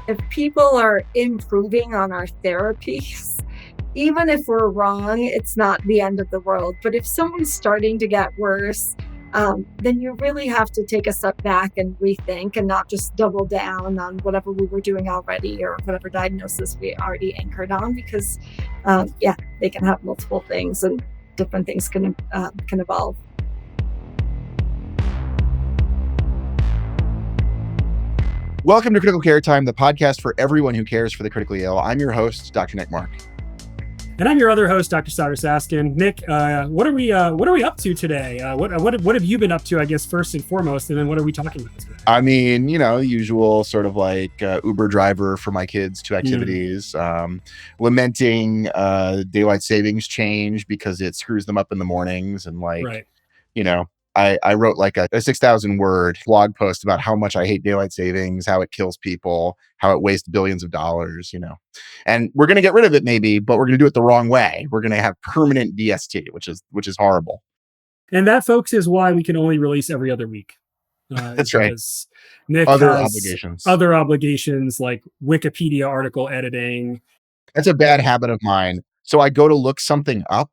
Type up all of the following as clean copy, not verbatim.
if people are improving on our therapies, even if we're wrong, it's not the end of the world. But if someone's starting to get worse, then you really have to take a step back and rethink and not just double down on whatever we were doing already or whatever diagnosis we already anchored on, because they can have multiple things and different things can evolve. Welcome to Critical Care Time, the podcast for everyone who cares for the critically ill. I'm your host, Dr. Nick Mark. And I'm your other host, Dr. Sauter Saskin. Nick, what are we up to today? What have you been up to, I guess, first and foremost, and then what are we talking about today? I mean, usual sort of like Uber driver for my kids to activities, lamenting daylight savings change because it screws them up in the mornings. And I wrote like a 6,000 word blog post about how much I hate daylight savings, how it kills people, how it wastes billions of dollars, and we're going to get rid of it maybe, but we're going to do it the wrong way. We're going to have permanent DST, which is horrible. And that, folks, is why we can only release every other week. That's right. Nick other obligations like Wikipedia article editing. That's a bad habit of mine. So I go to look something up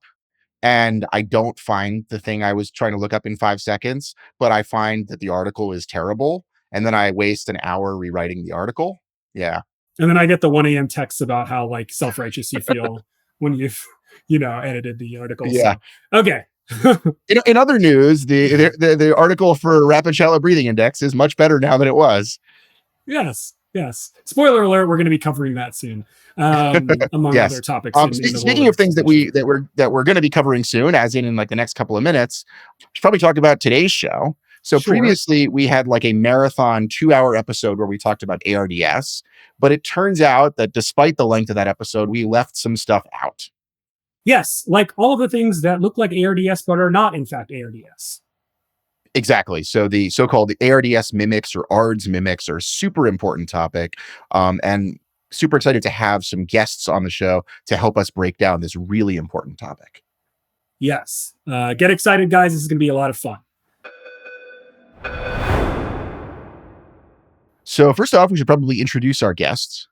and I don't find the thing I was trying to look up in 5 seconds, but I find that the article is terrible. And then I waste an hour rewriting the article. Yeah. And then I get the 1 a.m. texts about how like self-righteous you feel when you've, edited the article. Yeah. So, okay. In other news, the article for Rapid Shallow Breathing Index is much better now than it was. Yes. Spoiler alert: we're going to be covering that soon, among other topics. Speaking of things that we're going to be covering soon, as in like the next couple of minutes, we should probably talk about today's show. So previously we had like a marathon 2-hour episode where we talked about ARDS, but it turns out that despite the length of that episode, we left some stuff out. Yes, like all of the things that look like ARDS but are not in fact ARDS. Exactly. So the so-called ARDS mimics or ARDS mimics are a super important topic, and super excited to have some guests on the show to help us break down this really important topic. Yes. Get excited, guys. This is going to be a lot of fun. So first off, we should probably introduce our guests.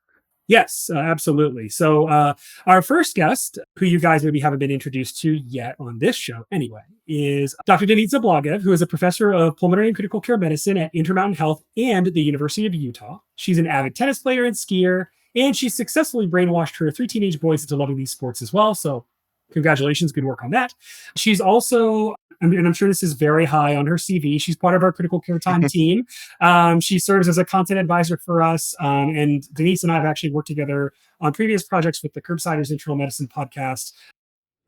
Yes, absolutely. So our first guest, who you guys maybe haven't been introduced to yet on this show anyway, is Dr. Denitza Blagev, who is a professor of pulmonary and critical care medicine at Intermountain Health and the University of Utah. She's an avid tennis player and skier, and she successfully brainwashed her 3 teenage boys into loving these sports as well. So congratulations, good work on that. She's also, and I'm sure this is very high on her CV, she's part of our Critical Care Time team. She serves as a content advisor for us. And Denise and I have actually worked together on previous projects with the Curbsiders Internal Medicine podcast.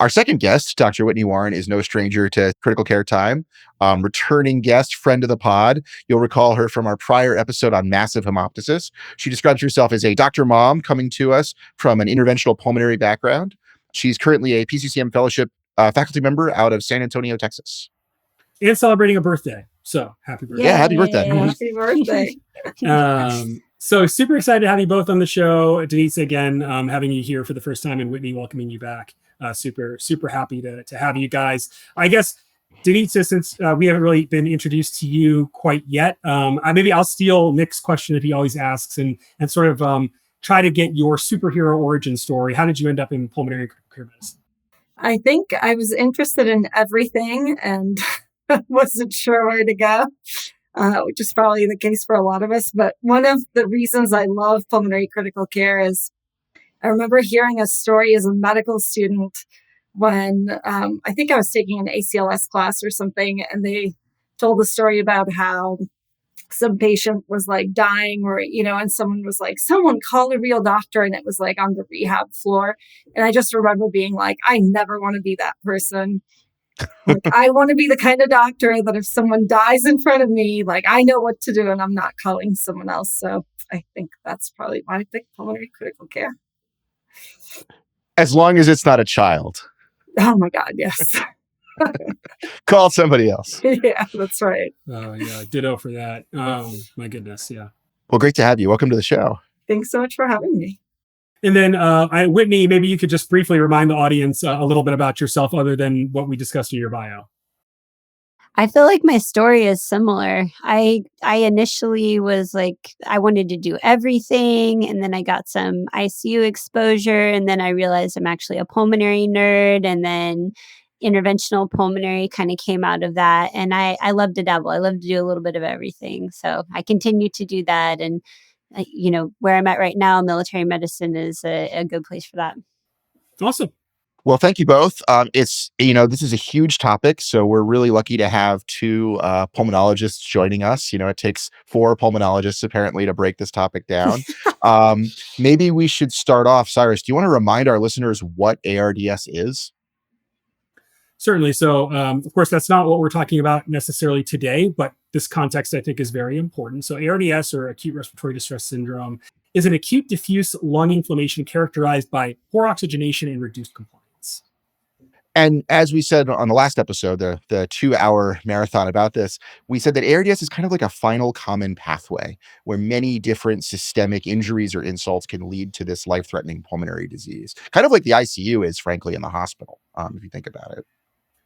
Our second guest, Dr. Whittney Warren, is no stranger to Critical Care Time. Returning guest, friend of the pod. You'll recall her from our prior episode on massive hemoptysis. She describes herself as a Dr. Mom coming to us from an interventional pulmonary background. She's currently a PCCM fellowship faculty member out of San Antonio, Texas. And celebrating a birthday. So happy birthday. Yeah, happy birthday. Happy birthday. So super excited to have you both on the show. Denise, again, having you here for the first time, and Whittney welcoming you back. Super happy to have you guys. I guess, Denise, since we haven't really been introduced to you quite yet, maybe I'll steal Nick's question that he always asks and sort of try to get your superhero origin story. How did you end up in pulmonary care medicine? I think I was interested in everything and wasn't sure where to go, which is probably the case for a lot of us. But one of the reasons I love pulmonary critical care is I remember hearing a story as a medical student when I think I was taking an ACLS class or something, and they told the story about how some patient was like dying or, and someone was like, someone call a real doctor. And it was like on the rehab floor. And I just remember being like, I never want to be that person. Like, I want to be the kind of doctor that if someone dies in front of me, like I know what to do and I'm not calling someone else. So I think that's probably why I picked pulmonary critical care. As long as it's not a child. Oh my God, yes. Call somebody else. Yeah, that's right. Oh yeah, ditto for that. Oh my goodness, yeah. Well, great to have you. Welcome to the show. Thanks so much for having me. And then Whittney, maybe you could just briefly remind the audience a little bit about yourself other than what we discussed in your bio. I feel like my story is similar. I initially was like I wanted to do everything, and then I got some ICU exposure, and then I realized I'm actually a pulmonary nerd, and then interventional pulmonary kind of came out of that. And I love to dabble. I love to do a little bit of everything. So I continue to do that. And where I'm at right now, military medicine is a good place for that. Awesome. Well, thank you both. This is a huge topic, so we're really lucky to have two pulmonologists joining us. It takes 4 pulmonologists apparently to break this topic down. Maybe we should start off. Cyrus, do you want to remind our listeners what ARDS is? Certainly. So, of course, that's not what we're talking about necessarily today, but this context I think is very important. So ARDS, or acute respiratory distress syndrome, is an acute diffuse lung inflammation characterized by poor oxygenation and reduced compliance. And as we said on the last episode, the 2-hour marathon about this, we said that ARDS is kind of like a final common pathway where many different systemic injuries or insults can lead to this life-threatening pulmonary disease. Kind of like the ICU is, frankly, in the hospital, if you think about it.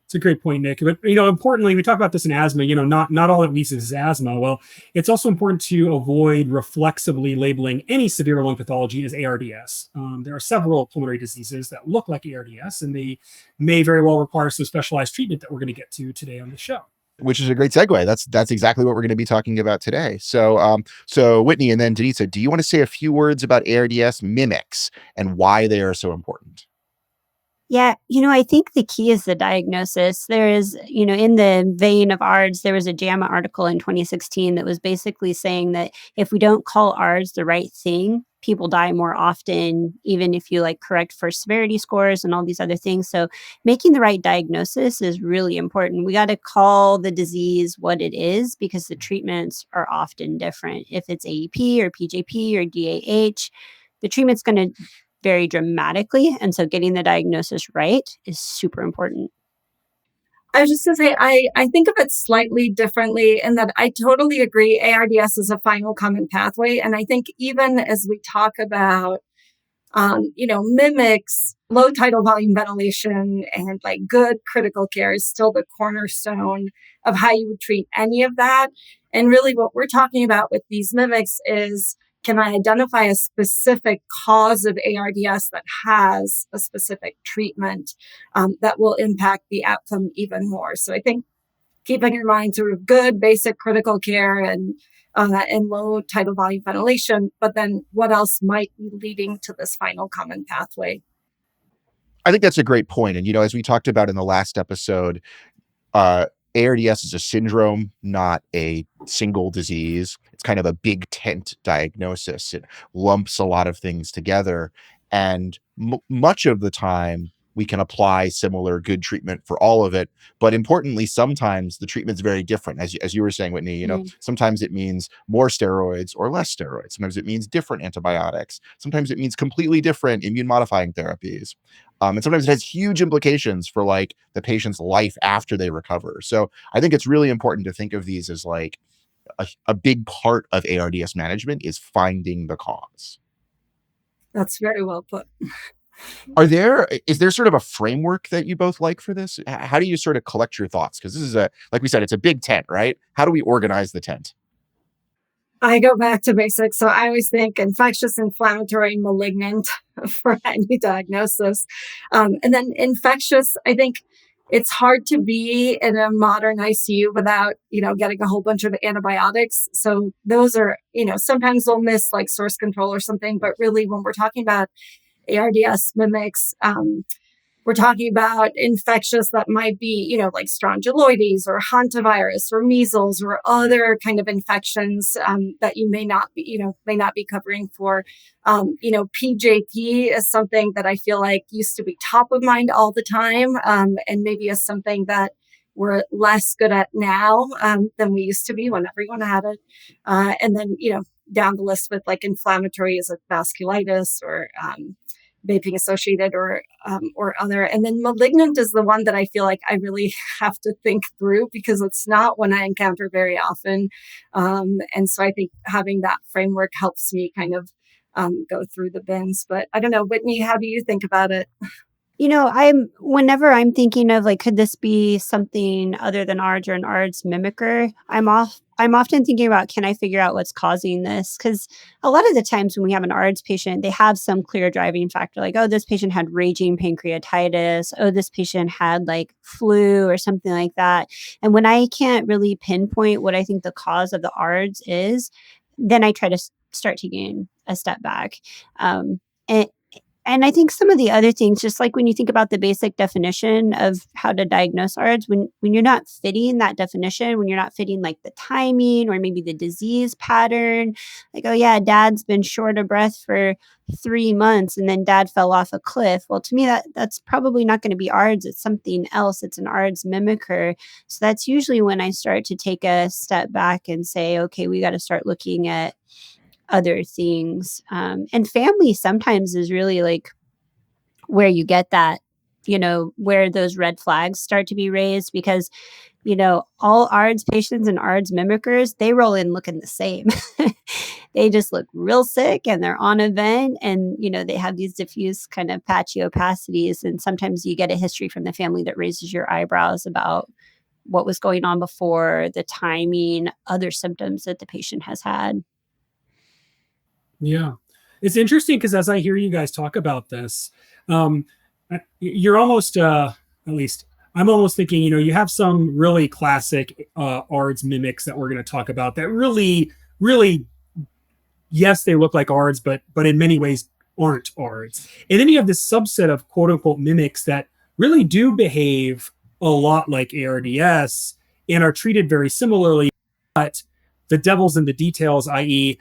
It's a great point, Nick. But, importantly, we talk about this in asthma, not all it means is asthma. Well, it's also important to avoid reflexively labeling any severe lung pathology as ARDS. There are several pulmonary diseases that look like ARDS, and they may very well require some specialized treatment that we're going to get to today on the show. Which is a great segue. That's exactly what we're going to be talking about today. So, so Whittney and then Denitza, do you want to say a few words about ARDS mimics and why they are so important? Yeah, I think the key is the diagnosis. There is, in the vein of ARDS, there was a JAMA article in 2016 that was basically saying that if we don't call ARDS the right thing, people die more often, even if you correct for severity scores and all these other things. So making the right diagnosis is really important. We got to call the disease what it is because the treatments are often different. If it's AEP or PJP or DAH, the treatment's going to vary dramatically. And so getting the diagnosis right is super important. I was just going to say, I think of it slightly differently in that I totally agree ARDS is a final common pathway. And I think even as we talk about, mimics, low tidal volume ventilation and good critical care is still the cornerstone of how you would treat any of that. And really what we're talking about with these mimics is, can I identify a specific cause of ARDS that has a specific treatment that will impact the outcome even more? So I think keeping in mind sort of good basic critical care and low tidal volume ventilation, but then what else might be leading to this final common pathway? I think that's a great point. And, as we talked about in the last episode, ARDS is a syndrome, not a single disease. It's kind of a big tent diagnosis. It lumps a lot of things together. And much of the time, we can apply similar good treatment for all of it. But importantly, sometimes the treatment's very different. As you were saying, Whittney, sometimes it means more steroids or less steroids. Sometimes it means different antibiotics. Sometimes it means completely different immune modifying therapies. And sometimes it has huge implications for the patient's life after they recover. So I think it's really important to think of these as a big part of ARDS management is finding the cause. That's very well put. Is there sort of a framework that you both like for this? How do you sort of collect your thoughts? Because this is like we said, it's a big tent, right? How do we organize the tent? I go back to basics. So I always think infectious, inflammatory, malignant for any diagnosis. And then infectious, I think it's hard to be in a modern ICU without, getting a whole bunch of antibiotics. So those are, sometimes they'll miss source control or something. But really, when we're talking about ARDS mimics, we're talking about infectious that might be, strongyloides or hantavirus or measles or other kind of infections that you may not be covering for. PJP is something that I feel like used to be top of mind all the time, and maybe is something that we're less good at now than we used to be when everyone had it. And then, down the list with inflammatory is a vasculitis or Vaping-associated or other. And then malignant is the one that I feel like I really have to think through because it's not one I encounter very often. And so I think having that framework helps me kind of go through the bins. But I don't know, Whittney, how do you think about it? Whenever I'm thinking of like, could this be something other than ARDS or an ARDS mimicker? I'm often thinking about, can I figure out what's causing this? Because a lot of the times when we have an ARDS patient, they have some clear driving factor, like, oh, this patient had raging pancreatitis. Oh, this patient had like flu or something like that. And when I can't really pinpoint what I think the cause of the ARDS is, then I try to start taking a step back. And and I think some of the other things, just like when you think about the basic definition of how to diagnose ARDS, when you're not fitting that definition, when you're not fitting like the timing or maybe the disease pattern, like, oh yeah, dad's been short of breath for 3 months and then dad fell off a cliff. Well, to me, that's probably not going to be ARDS. It's something else. It's an ARDS mimicker. So that's usually when I start to take a step back and say, okay, we got to start looking at other things. And family sometimes is really like where you get that, where those red flags start to be raised because, all ARDS patients and ARDS mimickers, they roll in looking the same. They just look real sick and they're on a vent and, they have these diffuse kind of patchy opacities. And sometimes you get a history from the family that raises your eyebrows about what was going on before, the timing, other symptoms that the patient has had. Yeah. It's interesting because as I hear you guys talk about this, you're almost, at least I'm almost thinking, you have some really classic ARDS mimics that we're going to talk about that really, really, yes, they look like ARDS, but in many ways aren't ARDS. And then you have this subset of quote unquote mimics that really do behave a lot like ARDS and are treated very similarly, but the devil's in the details, i.e.,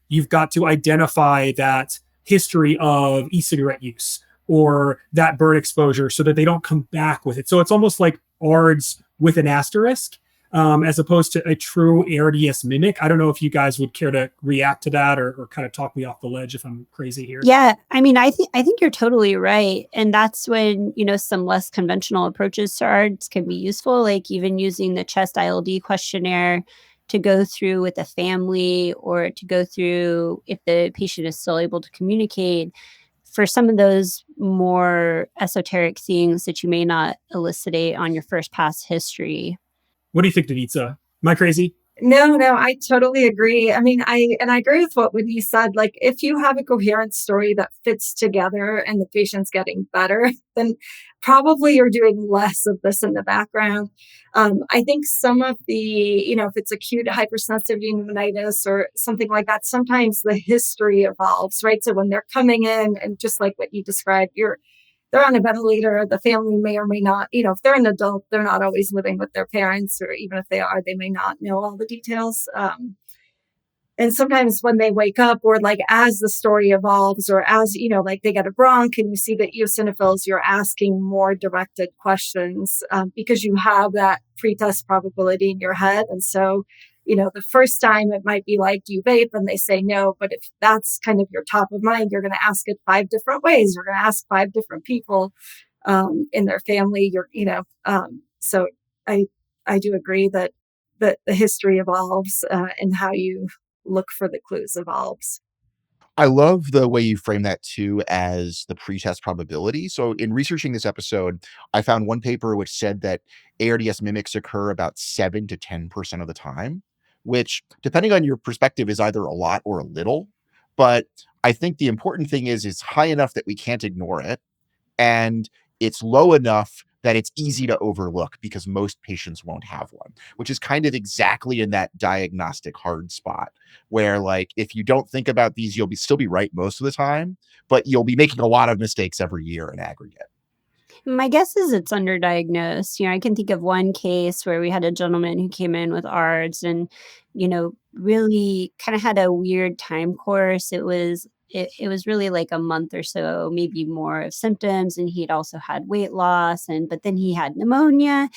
you've got to identify that history of e-cigarette use or that burn exposure so that they don't come back with it. So it's almost like ARDS with an asterisk, as opposed to a true ARDS mimic. I don't know if you guys would care to react to that or kind of talk me off the ledge if I'm crazy here. Yeah, I mean, I think you're totally right. And that's when, some less conventional approaches to ARDS can be useful, like even using the chest ILD questionnaire to go through with a family or to go through if the patient is still able to communicate for some of those more esoteric things that you may not elucidate on your first pass history. What do you think, Denitza? Am I crazy? No, I totally agree. I mean, I agree with what Whittney said. Like, if you have a coherent story that fits together and the patient's getting better, then probably you're doing less of this in the background. I think some of the, if it's acute hypersensitivity pneumonitis or something like that, sometimes the history evolves, right? So when they're coming in and just like what you described, they're on a ventilator. The family may or may not, if they're an adult, they're not always living with their parents, or even if they are, they may not know all the details. And sometimes when they wake up or like as the story evolves or as, like they get a bronch and you see the eosinophils, you're asking more directed questions because you have that pretest probability in your head. And so, the first time it might be like, do you vape? And they say no. But if that's kind of your top of mind, you're going to ask it 5 different ways. You're going to ask 5 different people in their family. So I do agree that the history evolves and how you look for the clues evolves. I love the way you frame that too as the pretest probability. So in researching this episode, I found one paper which said that ARDS mimics occur about 7 to 10% of the time, which depending on your perspective is either a lot or a little. But I think the important thing is it's high enough that we can't ignore it. And it's low enough that it's easy to overlook because most patients won't have one, which is kind of exactly in that diagnostic hard spot where, like, if you don't think about these, you'll still be right most of the time, but you'll be making a lot of mistakes every year in aggregate. My guess is it's underdiagnosed. I can think of one case where we had a gentleman who came in with ARDS and, really kind of had a weird time course. It was really like a month or so, maybe more of symptoms. And he'd also had weight loss but then he had pneumonia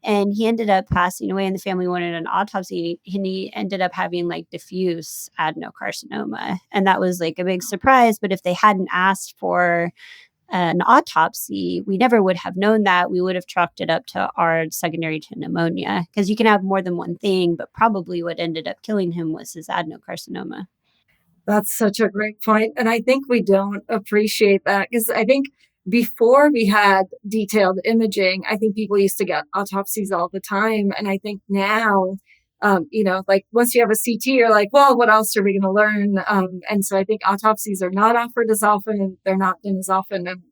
and he ended up passing away and the family wanted an autopsy and he ended up having like diffuse adenocarcinoma. And that was like a big surprise. But if they hadn't asked for an autopsy, we never would have known that. We would have chalked it up to ARDS secondary to pneumonia because you can have more than one thing, but probably what ended up killing him was his adenocarcinoma. That's such a great point. And I think we don't appreciate that because I think before we had detailed imaging, I think people used to get autopsies all the time. And I think now, like once you have a CT, you're like, well, what else are we going to learn? And so I think autopsies are not offered as often, and they're not done as often.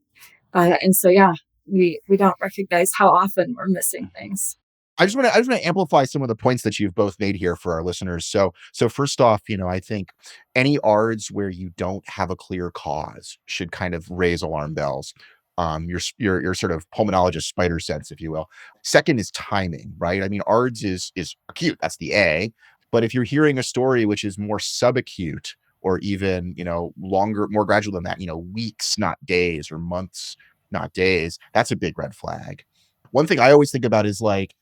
And so, yeah, we don't recognize how often we're missing things. I just want to amplify some of the points that you've both made here for our listeners. So first off, I think any ARDS where you don't have a clear cause should kind of raise alarm bells. Your sort of pulmonologist spider sense, if you will. Second is timing, right? I mean, ARDS is acute. That's the A. But if you're hearing a story which is more subacute or even, longer, more gradual than that, weeks, not days, or months, not days, that's a big red flag. One thing I always think about is like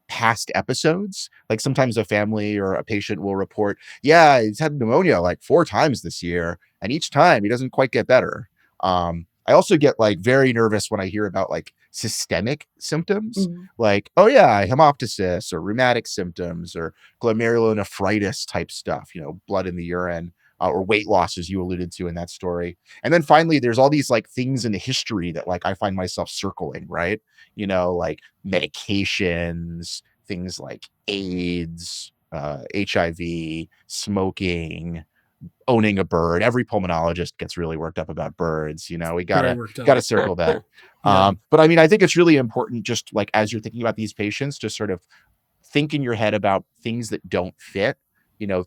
past episodes. Like sometimes a family or a patient will report, yeah, he's had pneumonia like 4 times this year, and each time he doesn't quite get better. I also get like very nervous when I hear about like systemic symptoms, like, oh yeah, hemoptysis or rheumatic symptoms or glomerulonephritis type stuff, blood in the urine, or weight loss, as you alluded to in that story. And then finally, there's all these like things in the history that like I find myself circling, right? Like medications, things like AIDS, HIV, smoking, owning a bird. Every pulmonologist gets really worked up about birds. We gotta circle that. Yeah. But I mean, I think it's really important, just like as you're thinking about these patients, just sort of think in your head about things that don't fit.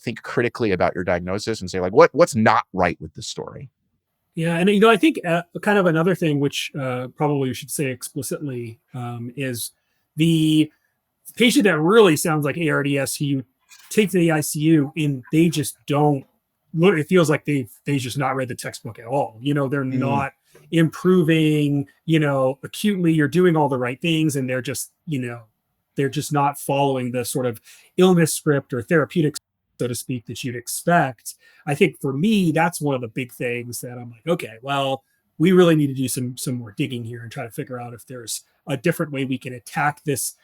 Think critically about your diagnosis and say like, what's not right with this story. Yeah, and I think kind of another thing which probably we should say explicitly is the patient that really sounds like ARDS who you take to the ICU and they just don't look. It feels like they've just not read the textbook at all. They're not improving. Acutely, you're doing all the right things, and they're just not following the sort of illness script or therapeutic, so to speak, that you'd expect. I think for me, that's one of the big things that I'm like, okay, well, we really need to do some more digging here and try to figure out if there's a different way we can attack this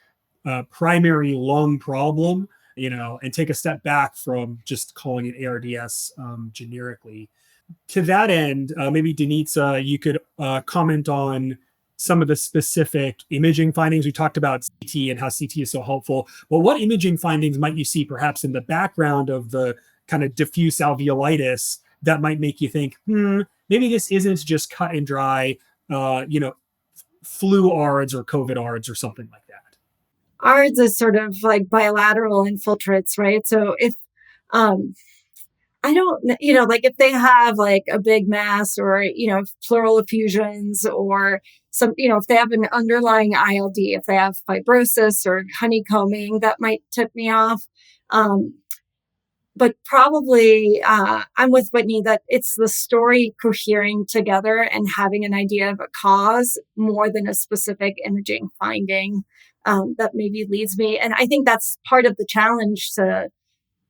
primary lung problem, and take a step back from just calling it ARDS generically. To that end, maybe Denitza, you could comment on some of the specific imaging findings. We talked about CT and how CT is so helpful. Well, what imaging findings might you see perhaps in the background of the kind of diffuse alveolitis that might make you think, maybe this isn't just cut and dry, flu ARDS or COVID ARDS or something like that? ARDS is sort of like bilateral infiltrates, right? So if, I don't, like if they have like a big mass or, pleural effusions or some, if they have an underlying ILD, if they have fibrosis or honeycombing, that might tip me off. But probably I'm with Whitney that it's the story cohering together and having an idea of a cause more than a specific imaging finding that maybe leads me. And I think that's part of the challenge to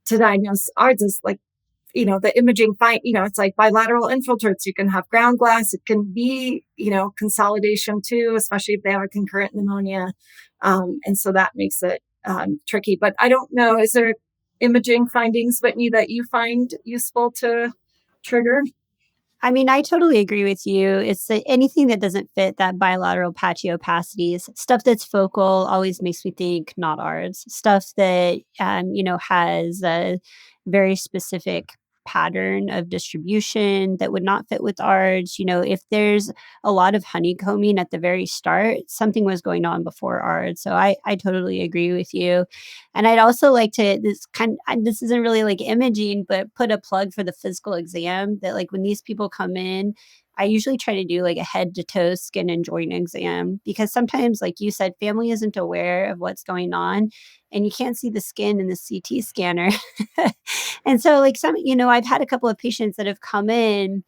diagnose ARDS is like, the imaging it's like bilateral infiltrates. You can have ground glass. It can be, consolidation too, especially if they have a concurrent pneumonia. And so that makes it tricky. But I don't know, is there imaging findings, Whitney, that you find useful to trigger? I mean, I totally agree with you. It's anything that doesn't fit that bilateral patchy opacities. Stuff that's focal always makes me think not ARDS. Stuff that, has a very specific pattern of distribution that would not fit with ARDS. If there's a lot of honeycombing at the very start, something was going on before ARDS. So I totally agree with you. And I'd also like to, this isn't really like imaging, but put a plug for the physical exam that like when these people come in, I usually try to do like a head to toe skin and joint exam because sometimes, like you said, family isn't aware of what's going on and you can't see the skin in the CT scanner. And so like I've had a couple of patients that have come in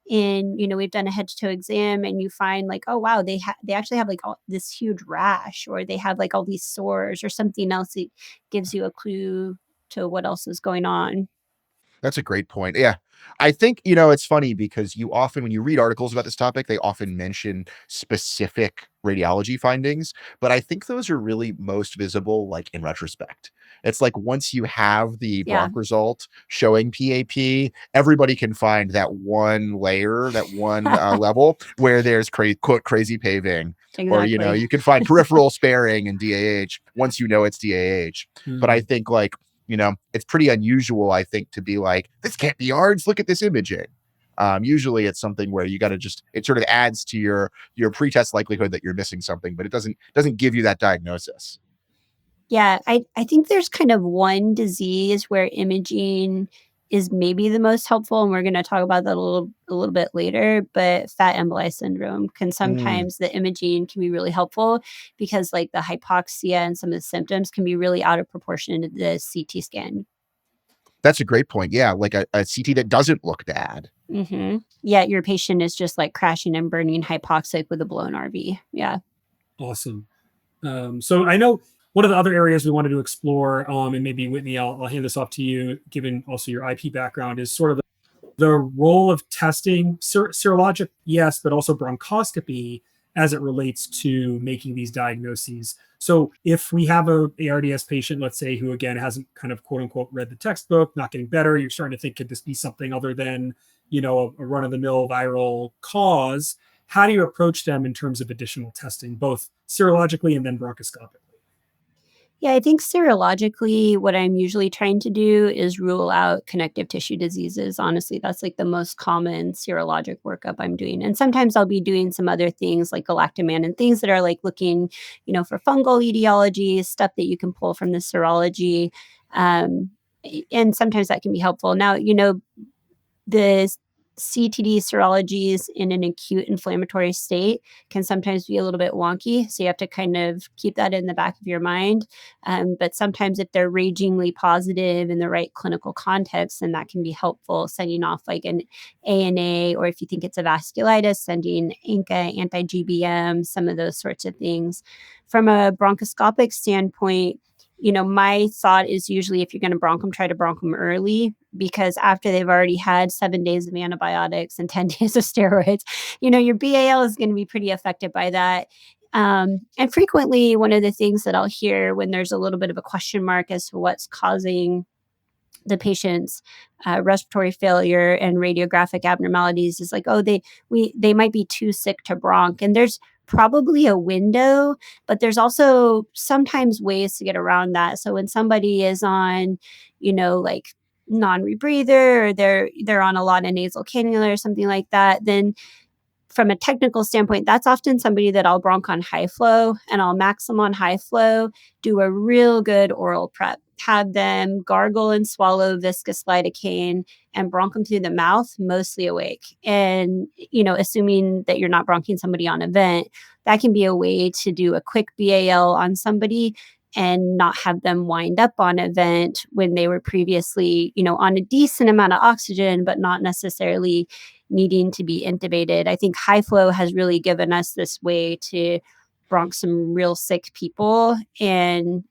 and, we've done a head to toe exam and you find like, oh, wow, they actually have like this huge rash or they have like all these sores or something else that gives you a clue to what else is going on. That's a great point. Yeah. I think, it's funny because you often, when you read articles about this topic, they often mention specific radiology findings, but I think those are really most visible like in retrospect. It's like once you have the Yeah, bronch result showing PAP, everybody can find that one layer, that one level where there's quote crazy paving, or exactly. you can find peripheral sparing in DAH once you know it's DAH. But I Mm. think like it's pretty unusual, I think, to be like, this can't be ARDS. Look at this imaging. Usually it's something where you got to it sort of adds to your pretest likelihood that you're missing something, but it doesn't give you that diagnosis. Yeah, I think there's kind of one disease where imaging is maybe the most helpful, and we're going to talk about that a little bit later. But fat emboli syndrome can Mm, sometimes the imaging can be really helpful because like the hypoxia and some of the symptoms can be really out of proportion to the CT scan. that's a great point. Yeah, like a CT that doesn't look bad. Yeah, your patient is just like crashing and burning hypoxic with a blown RV. Yeah. Awesome. So I know one of the other areas we wanted to explore, and maybe Whitney, I'll hand this off to you, given also your IP background, is sort of the role of testing serologic, yes, but also bronchoscopy as it relates to making these diagnoses. So if we have a ARDS patient, let's say, who again hasn't kind of quote unquote read the textbook, not getting better, you're starting to think, could this be something other than, a run of the mill viral cause? How do you approach them in terms of additional testing, both serologically and then bronchoscopically? Yeah, I think serologically, what I'm usually trying to do is rule out connective tissue diseases. Honestly, that's like the most common serologic workup I'm doing. And sometimes I'll be doing some other things like galactoman and things that are like looking, for fungal etiology, stuff that you can pull from the serology. Um, and sometimes that can be helpful. Now, the CTD serologies in an acute inflammatory state can sometimes be a little bit wonky. So you have to kind of keep that in the back of your mind. But sometimes if they're ragingly positive in the right clinical context, then that can be helpful, sending off like an ANA, or if you think it's a vasculitis, sending ANCA, anti-GBM, some of those sorts of things. From a bronchoscopic standpoint, my thought is usually if you're going to bronch them, try to bronch them early, because after they've already had 7 days of antibiotics and 10 days of steroids, your BAL is going to be pretty affected by that. And frequently, one of the things that I'll hear when there's a little bit of a question mark as to what's causing the patient's respiratory failure and radiographic abnormalities is like, oh, they might be too sick to bronch, and there's probably a window, but there's also sometimes ways to get around that. So when somebody is on, like non-rebreather, or they're on a lot of nasal cannula or something like that, then from a technical standpoint, that's often somebody that I'll bronch on high flow, and I'll max them on high flow, do a real good oral prep, have them gargle and swallow viscous lidocaine and bronch them through the mouth, mostly awake. And, assuming that you're not bronching somebody on a vent, that can be a way to do a quick BAL on somebody and not have them wind up on a vent when they were previously, on a decent amount of oxygen, but not necessarily needing to be intubated. I think high flow has really given us this way to bronch some real sick people. And,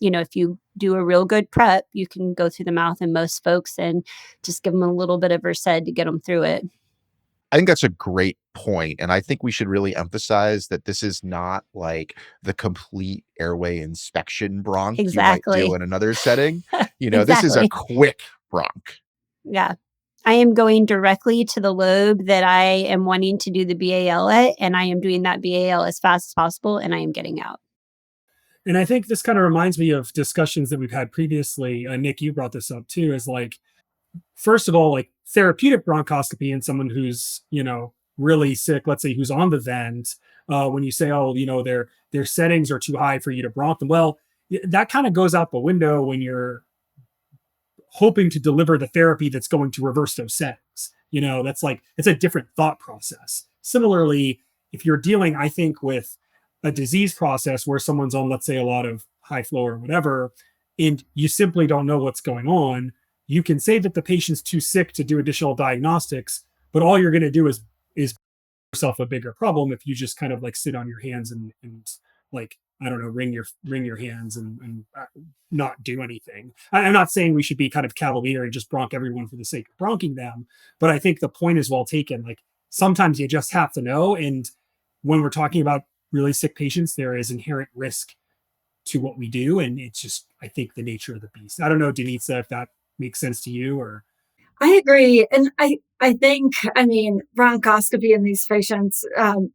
if you do a real good prep, you can go through the mouth in most folks and just give them a little bit of Versed to get them through it. I think that's a great point, and I think we should really emphasize that this is not like the complete airway inspection bronch you might do Exactly. in another setting. This is a Exactly. quick bronch. Yeah. I am going directly to the lobe that I am wanting to do the BAL at, and I am doing that BAL as fast as possible, and I am getting out. And I think this kind of reminds me of discussions that we've had previously. Nick, you brought this up too, is like, first of all, like therapeutic bronchoscopy in someone who's, really sick, let's say who's on the vent, when you say, oh, their settings are too high for you to bronch them. Well, that kind of goes out the window when you're hoping to deliver the therapy that's going to reverse those settings. That's like, it's a different thought process. Similarly, if you're dealing, I think, with a disease process where someone's on, let's say, a lot of high flow or whatever, and you simply don't know what's going on, you can say that the patient's too sick to do additional diagnostics, but all you're going to do is yourself a bigger problem if you just kind of like sit on your hands and like I don't know, wring your hands and not do anything. I'm not saying we should be kind of cavalier and just bronch everyone for the sake of bronching them, but I think the point is well taken. Like sometimes you just have to know. And when we're talking about really sick patients, there is inherent risk to what we do. And it's just, I think, the nature of the beast. I don't know, Denitza, if that makes sense to you or. I agree. And I think, I mean, bronchoscopy in these patients,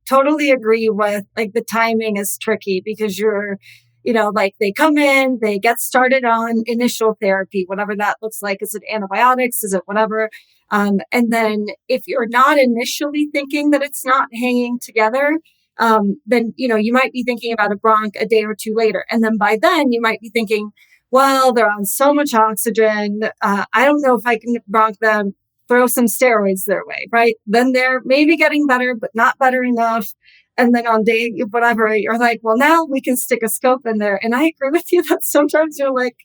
totally agree with like the timing is tricky because you're, like they come in, they get started on initial therapy, whatever that looks like. Is it antibiotics? Is it whatever? And then if you're not initially thinking that it's not hanging together, then, you might be thinking about a bronch a day or two later. And then by then you might be thinking, well, they're on so much oxygen. I don't know if I can bronch them, throw some steroids their way, right? Then they're maybe getting better, but not better enough. And then on day whatever, you're like, well, now we can stick a scope in there. And I agree with you that sometimes you're like,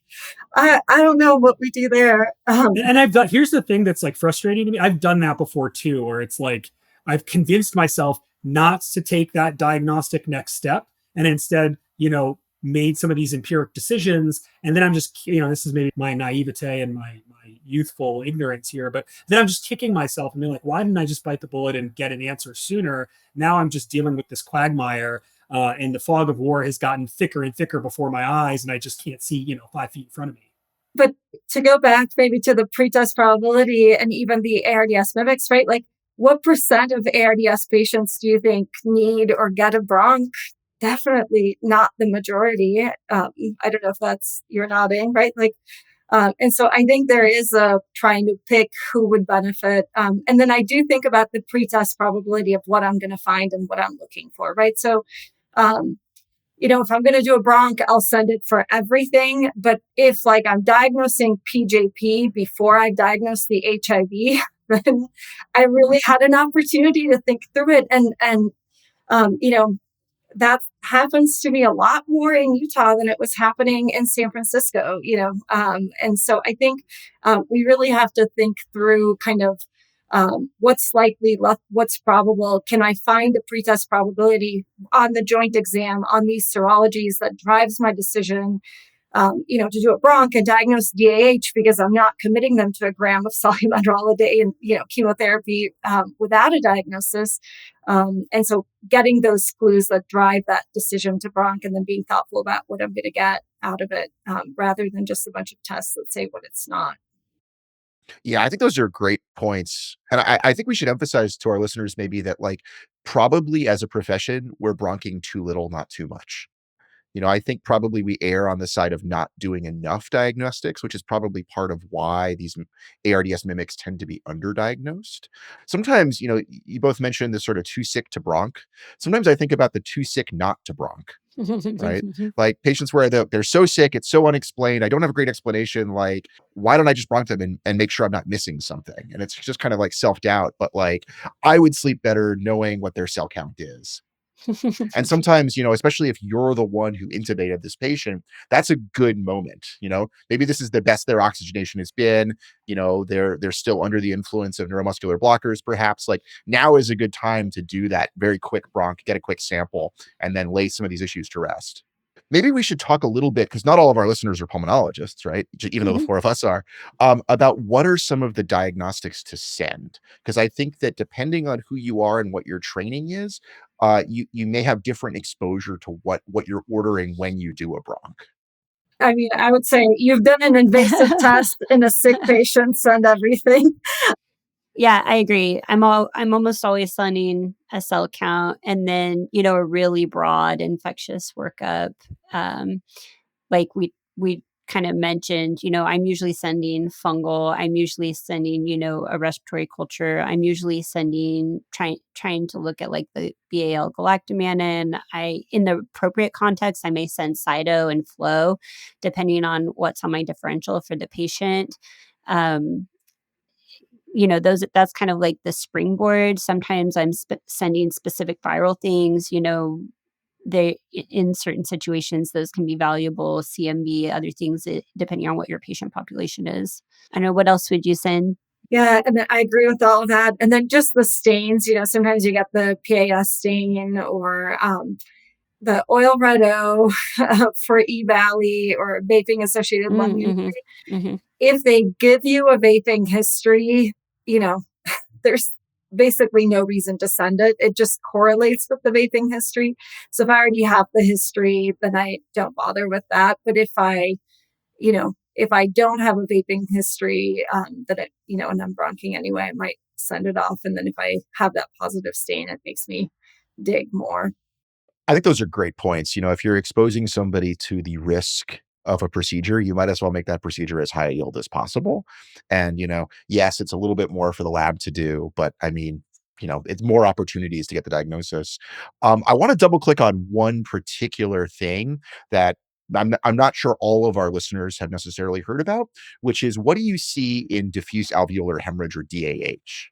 I don't know what we do there. And here's the thing that's like frustrating to me. I've done that before too, where it's like, I've convinced myself not to take that diagnostic next step and instead, made some of these empiric decisions. And then I'm just, this is maybe my naivete and my youthful ignorance here, but then I'm just kicking myself and being like, why didn't I just bite the bullet and get an answer sooner? Now I'm just dealing with this quagmire and the fog of war has gotten thicker and thicker before my eyes. And I just can't see, 5 feet in front of me. But to go back maybe to the pretest probability and even the ARDS mimics, right? Like what % of ARDS patients do you think need or get a bronch? Definitely not the majority. I don't know if that's you're nodding, right? Like, and so I think there is a trying to pick who would benefit. And then I do think about the pretest probability of what I'm going to find and what I'm looking for, right? So, if I'm going to do a bronch, I'll send it for everything. But if like I'm diagnosing PJP before I diagnose the HIV, then I really had an opportunity to think through it and that happens to me a lot more in Utah than it was happening in San Francisco, and so I think we really have to think through kind of what's likely, what's probable. Can I find a pretest probability on the joint exam, on these serologies that drives my decision, to do a bronch and diagnose DAH because I'm not committing them to a gram of solumentrol a day and, chemotherapy without a diagnosis. And so getting those clues that drive that decision to bronch and then being thoughtful about what I'm going to get out of it rather than just a bunch of tests that say what it's not. Yeah, I think those are great points. And I think we should emphasize to our listeners maybe that like probably as a profession, we're bronching too little, not too much. I think probably we err on the side of not doing enough diagnostics, which is probably part of why these ARDS mimics tend to be underdiagnosed. Sometimes, you both mentioned the sort of too sick to bronch. Sometimes I think about the too sick not to bronch, right? Like patients where they're so sick, it's so unexplained. I don't have a great explanation. Like, why don't I just bronch them and make sure I'm not missing something? And it's just kind of like self-doubt, but like I would sleep better knowing what their cell count is. And sometimes, especially if you're the one who intubated this patient, that's a good moment. Maybe this is the best their oxygenation has been. They're still under the influence of neuromuscular blockers, perhaps. Like now is a good time to do that very quick bronch, get a quick sample, and then lay some of these issues to rest. Maybe we should talk a little bit, because not all of our listeners are pulmonologists, right? Even though the 4 of us are, about what are some of the diagnostics to send. Because I think that depending on who you are and what your training is, you may have different exposure to what you're ordering when you do a bronch. I mean, I would say you've done an invasive test in a sick patient, send everything. Yeah, I agree. I'm almost always sending a cell count and then, a really broad infectious workup. Like we kind of mentioned, I'm usually sending fungal. I'm usually sending, a respiratory culture. I'm usually sending, trying to look at like the BAL galactomannan. In the appropriate context, I may send cyto and flow, depending on what's on my differential for the patient. That's kind of like the springboard. Sometimes I'm sending specific viral things, they in certain situations those can be valuable, CMV, other things depending on what your patient population is. I don't know, what else would you send? Yeah, and I agree with all of that. And then just the stains, sometimes you get the PAS stain or the oil red O for EVALI or vaping-associated lung injury. If they give you a vaping history, there's basically no reason to send it. It just correlates with the vaping history. So if I already have the history, then I don't bother with that. But if I don't have a vaping history, and I'm bronching anyway, I might send it off. And then if I have that positive stain, it makes me dig more. I think those are great points. If you're exposing somebody to the risk of a procedure, you might as well make that procedure as high yield as possible. And, yes, it's a little bit more for the lab to do, but I mean, it's more opportunities to get the diagnosis. I want to double click on one particular thing that I'm not sure all of our listeners have necessarily heard about, which is, what do you see in diffuse alveolar hemorrhage, or DAH?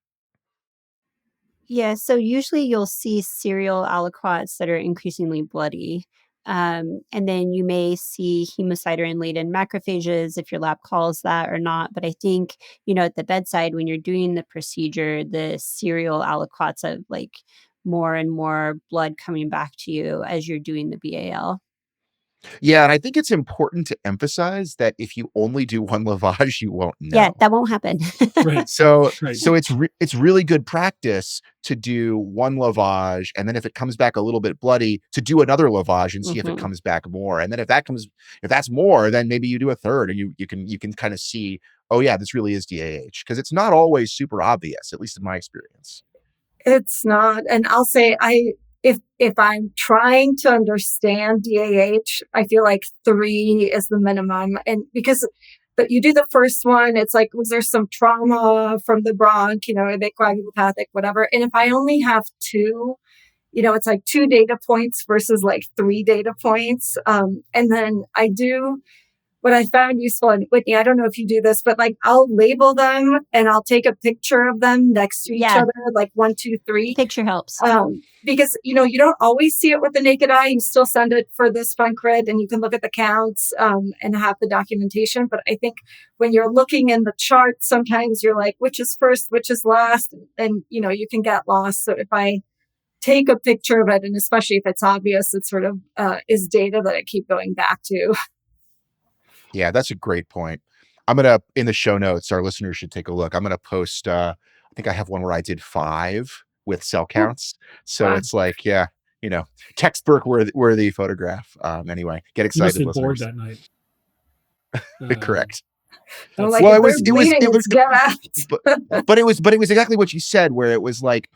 Yeah, so usually you'll see serial aliquots that are increasingly bloody. And then you may see hemosiderin-laden macrophages if your lab calls that or not. But I think, at the bedside, when you're doing the procedure, the serial aliquots of like more and more blood coming back to you as you're doing the BAL. Yeah, and I think it's important to emphasize that if you only do one lavage, you won't know. Yeah, that won't happen. Right. So Right. it's really good practice to do one lavage, and then if it comes back a little bit bloody, to do another lavage and see if it comes back more. And then if that's more, then maybe you do a third, and you can kind of see, oh yeah, this really is DAH, because it's not always super obvious, at least in my experience. It's not, and I'll say if I'm trying to understand DAH, I feel like 3 is the minimum. And but you do the first one, it's like, was there some trauma from the bronch, are they coagulopathic, whatever. And if I only have 2, it's like 2 data points versus like 3 data points. And then I do what I found useful, and Whitney, I don't know if you do this, but like I'll label them and I'll take a picture of them next to each other, like 1, 2, 3. Picture helps. Because, you don't always see it with the naked eye. You still send it for this fun cred, and you can look at the counts and have the documentation. But I think when you're looking in the chart, sometimes you're like, which is first, which is last, and, you can get lost. So if I take a picture of it, and especially if it's obvious, it sort of is data that I keep going back to. Yeah, that's a great point. I'm going to, in the show notes, our listeners should take a look. I'm going to post, I think I have one where I did 5 with cell counts. So it's like, yeah, textbook worthy photograph. Anyway, get excited. You must have bored that night. Correct. Like, well, it was exactly what you said, where it was like,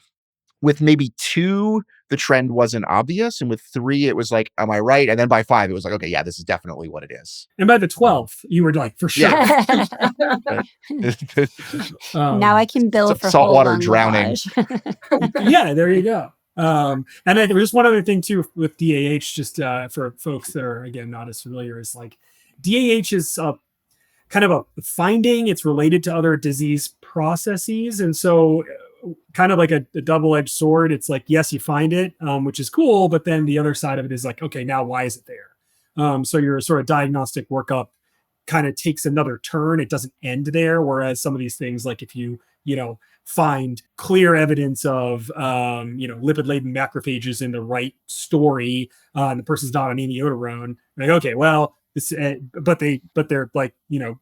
with maybe 2, the trend wasn't obvious. And with 3, it was like, am I right? And then by 5, it was like, okay, yeah, this is definitely what it is. And by the 12th, you were like, for sure. Yeah. Now I can bill for saltwater drowning. Yeah, there you go. And then there was just one other thing too with DAH, just for folks that are, again, not as familiar, is like DAH is kind of a finding. It's related to other disease processes. And so kind of like a double-edged sword. It's like, yes, you find it, which is cool, but then the other side of it is like, okay, now why is it there? So your sort of diagnostic workup kind of takes another turn. It doesn't end there. Whereas some of these things, like if you find clear evidence of, lipid-laden macrophages in the right story, and the person's not on amiodarone, like, okay, well, this, but they're like,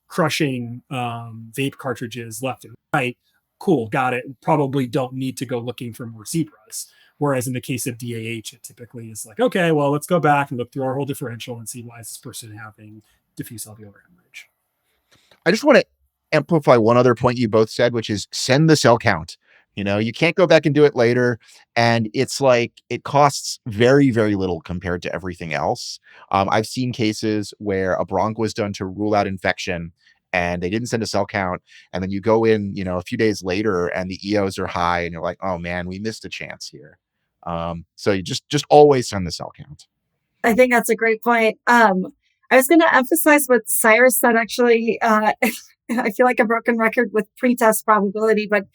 crushing vape cartridges left and right. Cool, got it. Probably don't need to go looking for more zebras. Whereas in the case of DAH, it typically is like, okay, well, let's go back and look through our whole differential and see why is this person having diffuse alveolar hemorrhage. I just want to amplify one other point you both said, which is send the cell count. You can't go back and do it later. And it's like, it costs very, very little compared to everything else. I've seen cases where a bronch was done to rule out infection, and they didn't send a cell count. And then you go in, a few days later and the EOs are high, and you're like, oh man, we missed a chance here. So you just always send the cell count. I think that's a great point. I was going to emphasize what Cyrus said, actually. I feel like a broken record with pretest probability, but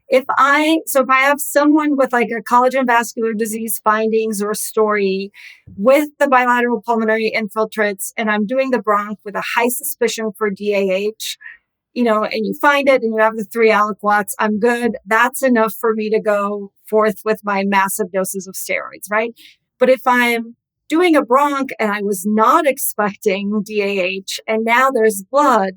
if I have someone with like a collagen vascular disease findings or story with the bilateral pulmonary infiltrates, and I'm doing the bronch with a high suspicion for DAH, and you find it and you have the 3 aliquots, I'm good. That's enough for me to go forth with my massive doses of steroids, right? But if I'm doing a bronch and I was not expecting DAH, and now there's blood,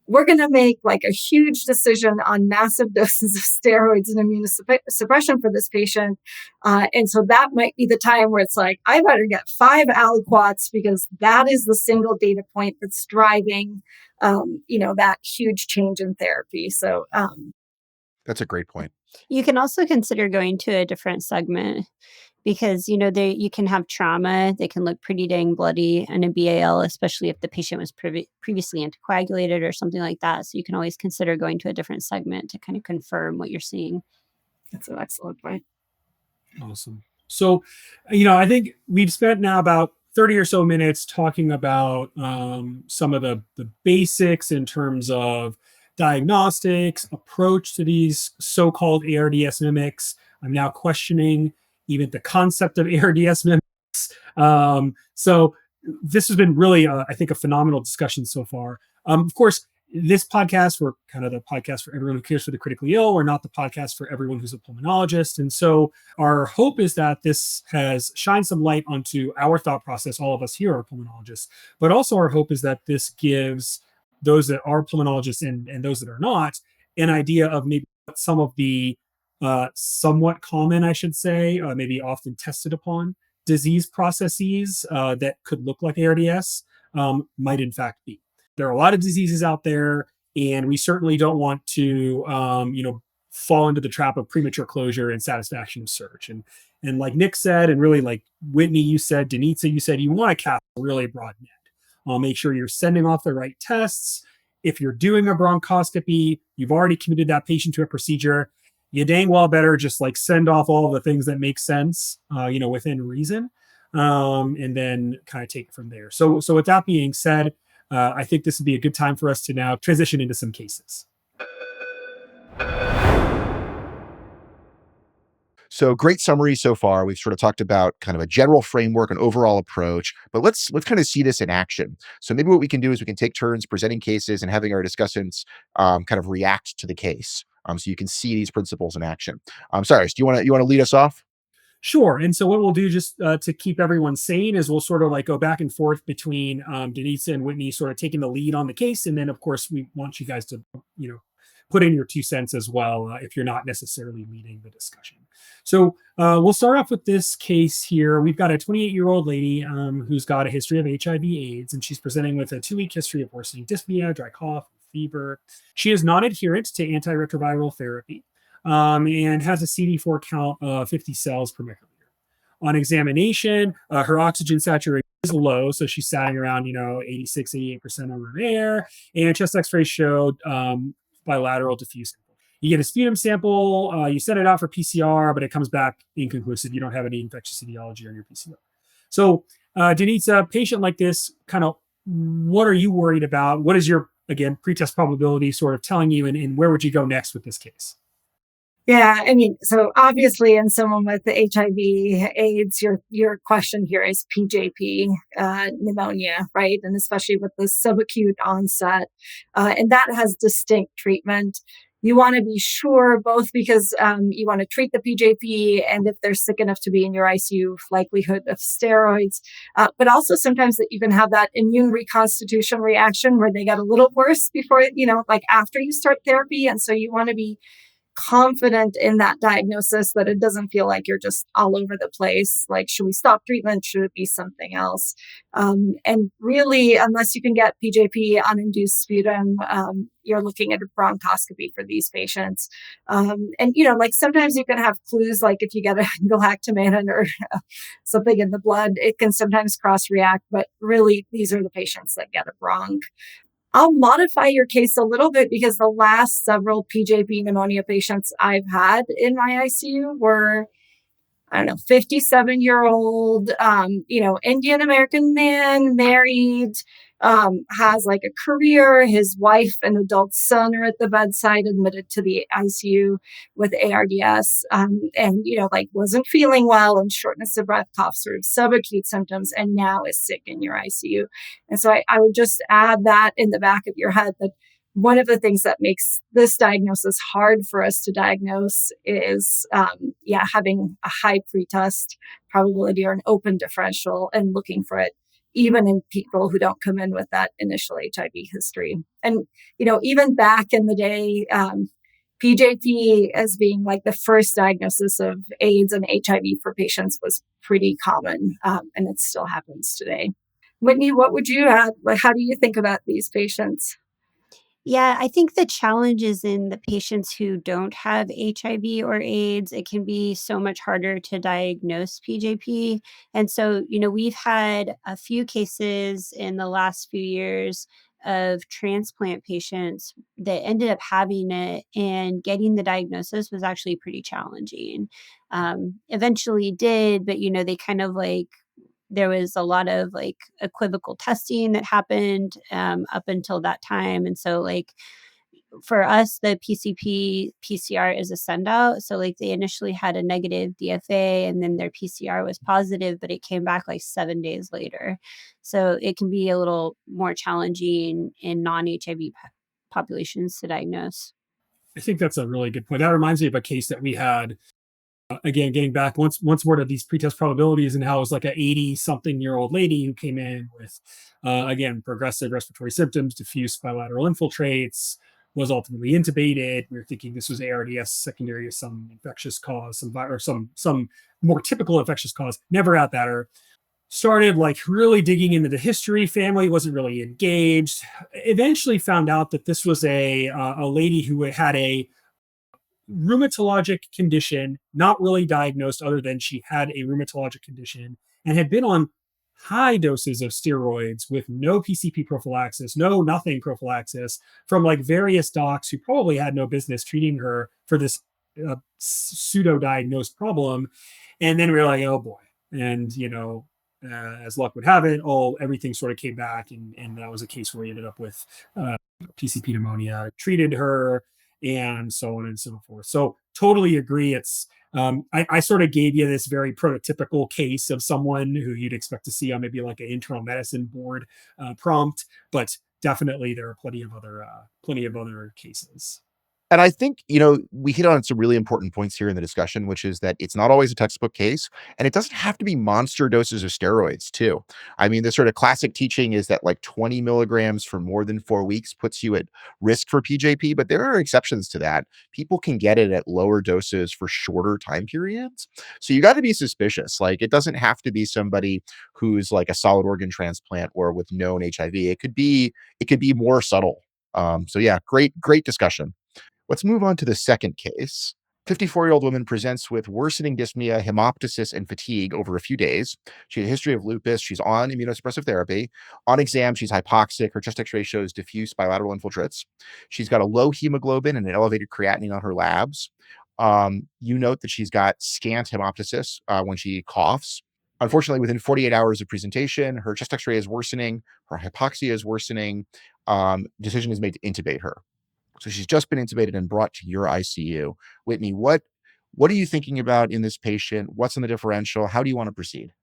we're going to make like a huge decision on massive doses of steroids and immunosuppression for this patient. And so that might be the time where it's like, I better get 5 aliquots because that is the single data point that's driving, that huge change in therapy. So that's a great point. You can also consider going to a different segment because, you can have trauma. They can look pretty dang bloody in a BAL, especially if the patient was previously anticoagulated or something like that. So you can always consider going to a different segment to kind of confirm what you're seeing. That's an excellent point. Awesome. So, I think we've spent now about 30 or so minutes talking about some of the basics in terms of diagnostics, approach to these so-called ARDS mimics. I'm now questioning even the concept of ARDS mimics. So this has been really, I think, a phenomenal discussion so far. Of course, this podcast, we're kind of the podcast for everyone who cares for the critically ill. We're not the podcast for everyone who's a pulmonologist. And so our hope is that this has shined some light onto our thought process. All of us here are pulmonologists, but also our hope is that this gives those that are pulmonologists and those that are not an idea of maybe some of the somewhat common, I should say, maybe often tested upon disease processes that could look like ARDS might in fact be. There are a lot of diseases out there, and we certainly don't want to, fall into the trap of premature closure and satisfaction of search. And like Nick said, and really like Whittney, you said, Denitza, you said, you want to cast a really broad net. Make sure you're sending off the right tests. If you're doing a bronchoscopy, you've already committed that patient to a procedure. You dang well better just like send off all the things that make sense, within reason, and then kind of take it from there. So with that being said, I think this would be a good time for us to now transition into some cases. So great summary so far. We've sort of talked about kind of a general framework, an overall approach, but let's kind of see this in action. So maybe what we can do is we can take turns presenting cases and having our discussants kind of react to the case. So you can see these principles in action. Cyrus, do you want to lead us off? Sure. And so what we'll do just to keep everyone sane is we'll sort of like go back and forth between Denitza and Whittney sort of taking the lead on the case. And then of course we want you guys to, put in your 2 cents as well if you're not necessarily leading the discussion. So we'll start off with this case here. We've got a 28-year-old lady who's got a history of HIV/AIDS, and she's presenting with a 2-week history of worsening dyspnea, dry cough, fever. She is non-adherent to antiretroviral therapy and has a CD4 count of 50 cells per microliter. On examination, her oxygen saturation is low, so she's satting around 86, 88% on her air, and chest X-ray showed bilateral diffuse. You get a sputum sample, you send it out for PCR, but it comes back inconclusive. You don't have any infectious etiology on your PCR. So, Denitza, patient like this, kind of, what are you worried about? What is your, again, pretest probability sort of telling you, and where would you go next with this case? Yeah, so obviously in someone with the HIV/AIDS, your question here is PJP pneumonia, right? And especially with the subacute onset, and that has distinct treatment. You want to be sure, both because you want to treat the PJP, and if they're sick enough to be in your ICU, likelihood of steroids, but also sometimes that you can have that immune reconstitution reaction where they get a little worse before, after you start therapy. And so you want to be confident in that diagnosis, that it doesn't feel like you're just all over the place. Like, should we stop treatment? Should it be something else? And really, unless you can get PJP uninduced sputum, you're looking at a bronchoscopy for these patients. And, sometimes you can have clues, like if you get a galactomannan or something in the blood, it can sometimes cross-react, but really, these are the patients that get a bronch. I'll modify your case a little bit because the last several PJP pneumonia patients I've had in my ICU were, 57-year-old, Indian American man, married, has like a career. His wife and adult son are at the bedside, admitted to the ICU with ARDS, and, wasn't feeling well, and shortness of breath, cough, sort of subacute symptoms, and now is sick in your ICU. And so I would just add that in the back of your head, that one of the things that makes this diagnosis hard for us to diagnose is, having a high pretest probability or an open differential and looking for it, even in people who don't come in with that initial HIV history. And, even back in the day, PJP as being like the first diagnosis of AIDS and HIV for patients was pretty common, and it still happens today. Whitney, what would you add? How do you think about these patients? Yeah, I think the challenge is in the patients who don't have HIV or AIDS. It can be so much harder to diagnose PJP. And so, we've had a few cases in the last few years of transplant patients that ended up having it, and getting the diagnosis was actually pretty challenging. Eventually did, but, they kind of like, there was a lot of like equivocal testing that happened up until that time. And so, like, for us, the PCP PCR is a send out. So, like, they initially had a negative DFA and then their PCR was positive, but it came back like 7 days later. So, it can be a little more challenging in non HIV populations to diagnose. I think that's a really good point. That reminds me of a case that we had. Again, getting back once more to these pretest probabilities, and how it was like an 80-something-year-old lady who came in with, again, progressive respiratory symptoms, diffuse bilateral infiltrates, was ultimately intubated. We were thinking this was ARDS secondary to some infectious cause, some more typical infectious cause. Never got better. Started like really digging into the history. Family wasn't really engaged. Eventually found out that this was a lady who had a rheumatologic condition, not really diagnosed other than she had a rheumatologic condition, and had been on high doses of steroids with no PCP prophylaxis, no nothing prophylaxis, from like various docs who probably had no business treating her for this pseudo-diagnosed problem. And then we were like, oh boy. And, as luck would have it, everything sort of came back. And that was a case where we ended up with PCP pneumonia, treated her, and so on and so forth. So totally agree. It's I sort of gave you this very prototypical case of someone who you'd expect to see on maybe like an internal medicine board prompt, but definitely there are plenty of other cases. And I think, we hit on some really important points here in the discussion, which is that it's not always a textbook case, and it doesn't have to be monster doses of steroids too. I mean, the sort of classic teaching is that like 20 milligrams for more than 4 weeks puts you at risk for PJP, but there are exceptions to that. People can get it at lower doses for shorter time periods. So you got to be suspicious. Like, it doesn't have to be somebody who's like a solid organ transplant or with known HIV. It could be more subtle. So yeah, great discussion. Let's move on to the second case. 54-year-old woman presents with worsening dyspnea, hemoptysis, and fatigue over a few days. She had a history of lupus. She's on immunosuppressive therapy. On exam, she's hypoxic. Her chest x-ray shows diffuse bilateral infiltrates. She's got a low hemoglobin and an elevated creatinine on her labs. You note that she's got scant hemoptysis when she coughs. Unfortunately, within 48 hours of presentation, her chest x-ray is worsening. Her hypoxia is worsening. Decision is made to intubate her. So she's just been intubated and brought to your ICU. Whitney, what are you thinking about in this patient? What's in the differential? How do you want to proceed?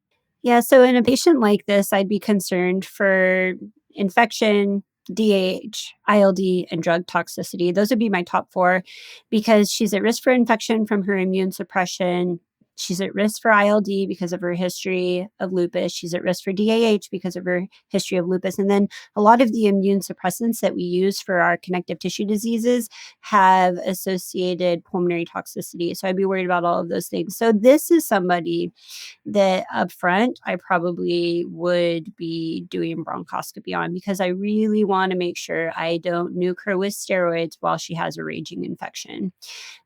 Yeah, so in a patient like this, I'd be concerned for infection, DAH, ILD, and drug toxicity. Those would be my top 4, because she's at risk for infection from her immune suppression. She's at risk for ILD because of her history of lupus. She's at risk for DAH because of her history of lupus. And then a lot of the immune suppressants that we use for our connective tissue diseases have associated pulmonary toxicity. So I'd be worried about all of those things. So this is somebody that up front I probably would be doing bronchoscopy on, because I really want to make sure I don't nuke her with steroids while she has a raging infection.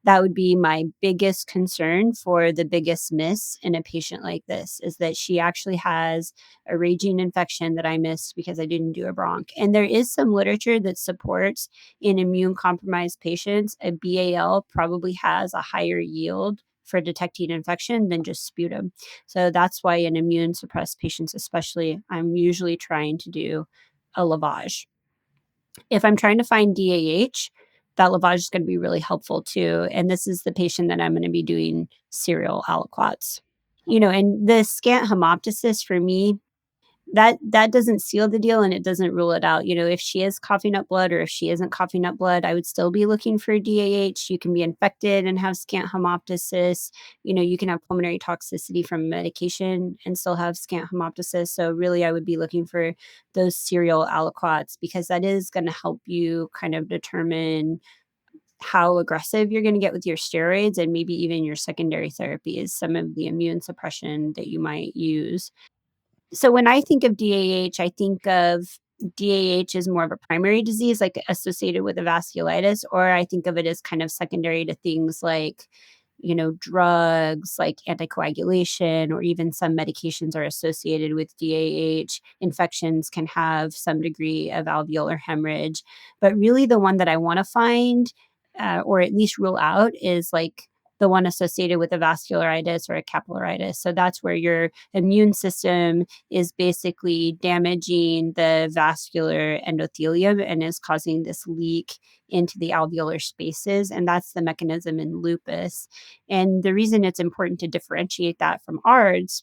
That would be my biggest concern for the biggest miss in a patient like this, is that she actually has a raging infection that I missed because I didn't do a bronch. And there is some literature that supports in immune compromised patients, a BAL probably has a higher yield for detecting infection than just sputum. So that's why in immune suppressed patients, especially, I'm usually trying to do a lavage. If I'm trying to find DAH, that lavage is going to be really helpful too. And this is the patient that I'm going to be doing serial aliquots. And the scant hemoptysis for me, that doesn't seal the deal, and it doesn't rule it out. If she is coughing up blood or if she isn't coughing up blood, I would still be looking for DAH. You can be infected and have scant hemoptysis. You can have pulmonary toxicity from medication and still have scant hemoptysis. So really, I would be looking for those serial aliquots, because that is going to help you kind of determine how aggressive you're going to get with your steroids and maybe even your secondary therapies, some of the immune suppression that you might use. So when I think of DAH, I think of DAH as more of a primary disease, like associated with a vasculitis, or I think of it as kind of secondary to things like, drugs like anticoagulation, or even some medications are associated with DAH. Infections can have some degree of alveolar hemorrhage. But really the one that I want to find, or at least rule out, is like the one associated with a vascularitis or a capillaritis. So that's where your immune system is basically damaging the vascular endothelium and is causing this leak into the alveolar spaces. And that's the mechanism in lupus. And the reason it's important to differentiate that from ARDS,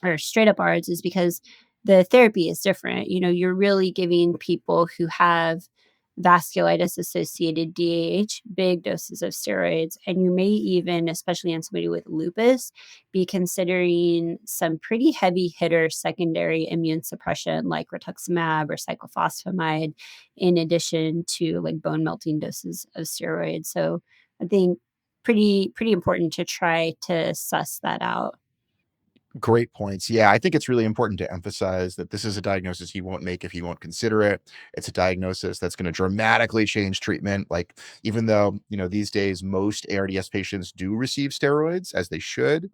or straight up ARDS, is because the therapy is different. You're really giving people who have vasculitis associated DAH big doses of steroids, and you may even, especially in somebody with lupus, be considering some pretty heavy hitter secondary immune suppression like rituximab or cyclophosphamide, in addition to like bone melting doses of steroids. So I think pretty important to try to suss that out. Great points. Yeah, I think it's really important to emphasize that this is a diagnosis he won't make if he won't consider it. It's a diagnosis that's going to dramatically change treatment. Like, even though, these days most ARDS patients do receive steroids, as they should,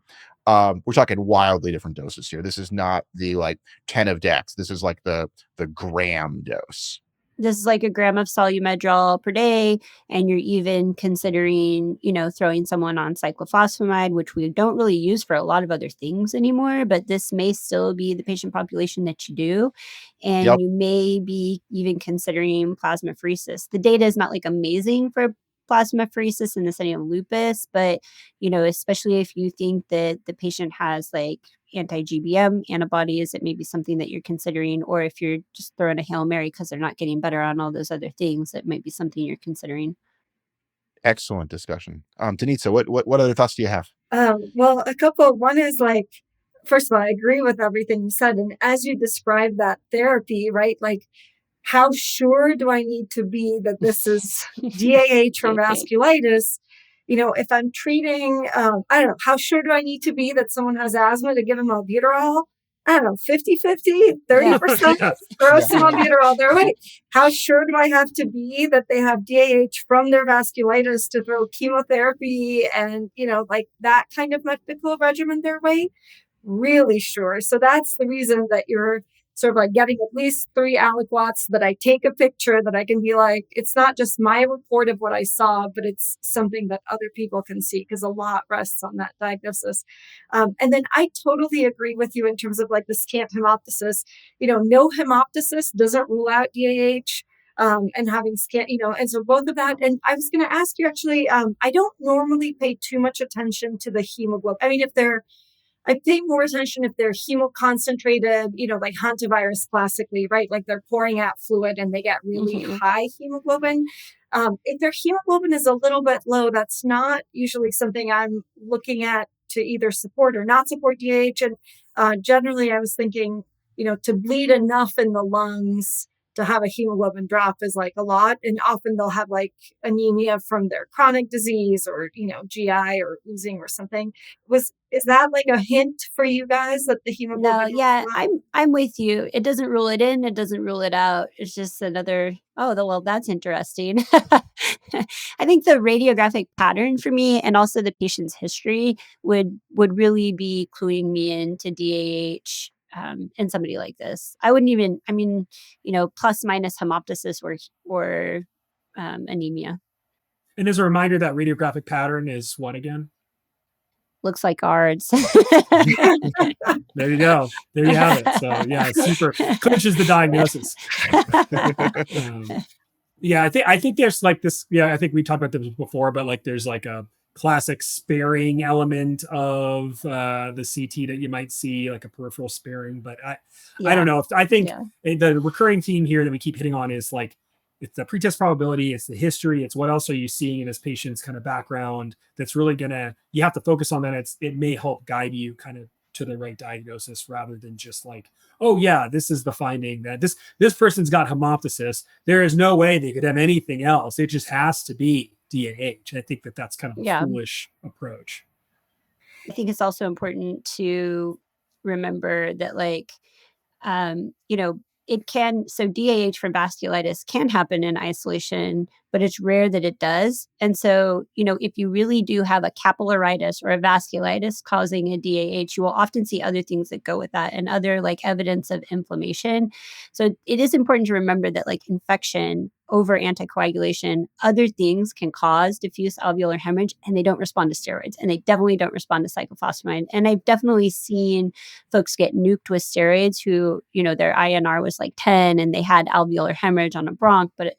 we're talking wildly different doses here. This is not the 10 of dex. This is like the gram dose. This is like a gram of Solumedrol per day, and you're even considering, throwing someone on cyclophosphamide, which we don't really use for a lot of other things anymore, but this may still be the patient population that you do. And Yep. you may be even considering plasmapheresis. The data is not amazing for plasmapheresis in the setting of lupus, but, especially if you think that the patient has anti-GBM antibodies, it may be something that you're considering. Or if you're just throwing a Hail Mary because they're not getting better on all those other things, it might be something you're considering. Excellent discussion. Denitza, what other thoughts do you have? Well, a couple. One is first of all, I agree with everything you said. And as you described that therapy, right? How sure do I need to be that this is DAH or vasculitis? If I'm treating, I don't know, how sure do I need to be that someone has asthma to give them albuterol? I don't know, 50-50, 30%, throw some albuterol their way. How sure do I have to be that they have DAH from their vasculitis to throw chemotherapy and, that kind of medical regimen their way? Really sure. So that's the reason that you're sort of getting at least 3 aliquots, that I take a picture, that I can be it's not just my report of what I saw, but it's something that other people can see, because a lot rests on that diagnosis. And then I totally agree with you in terms of the scant hemoptysis. No hemoptysis doesn't rule out DAH. And having scant, and so both of that. And I was going to ask you actually, I don't normally pay too much attention to the hemoglobin. I mean, I pay more attention if they're hemoconcentrated, like hantavirus classically, right? They're pouring out fluid and they get really high hemoglobin. If their hemoglobin is a little bit low, that's not usually something I'm looking at to either support or not support DAH. And generally, I was thinking, to bleed enough in the lungs to have a hemoglobin drop is a lot. And often they'll have anemia from their chronic disease or, GI or oozing or something. Is that a hint for you guys that the hemoglobin? No, yeah, I'm with you. It doesn't rule it in. It doesn't rule it out. It's just another, well, that's interesting. I think the radiographic pattern for me, and also the patient's history, would really be cluing me into DAH. In somebody like this, I wouldn't even, plus minus hemoptysis or anemia. And as a reminder, that radiographic pattern is what again? Looks like ARDS. There you go. There you have it. So yeah, super clinches the diagnosis. Yeah, I think there's this. Yeah, I think we talked about this before, but there's a classic sparing element of the CT that you might see, like a peripheral sparing. But I don't know. I think the recurring theme here that we keep hitting on is like, it's the pretest probability, it's the history, it's what else are you seeing in this patient's kind of background that's really you have to focus on that. It may help guide you kind of to the right diagnosis rather than just like, oh yeah, this is the finding that this person's got hemoptysis. There is no way they could have anything else. It just has to be DAH. I think that's kind of a foolish approach. I think it's also important to remember that, like, it can, so DAH from vasculitis can happen in isolation, but it's rare that it does. And so, if you really do have a capillaritis or a vasculitis causing a DAH, you will often see other things that go with that and other like evidence of inflammation. So it is important to remember that like infection over anticoagulation, other things can cause diffuse alveolar hemorrhage, and they don't respond to steroids, and they definitely don't respond to cyclophosphamide. And I've definitely seen folks get nuked with steroids who, their INR was like 10 and they had alveolar hemorrhage on a bronch, but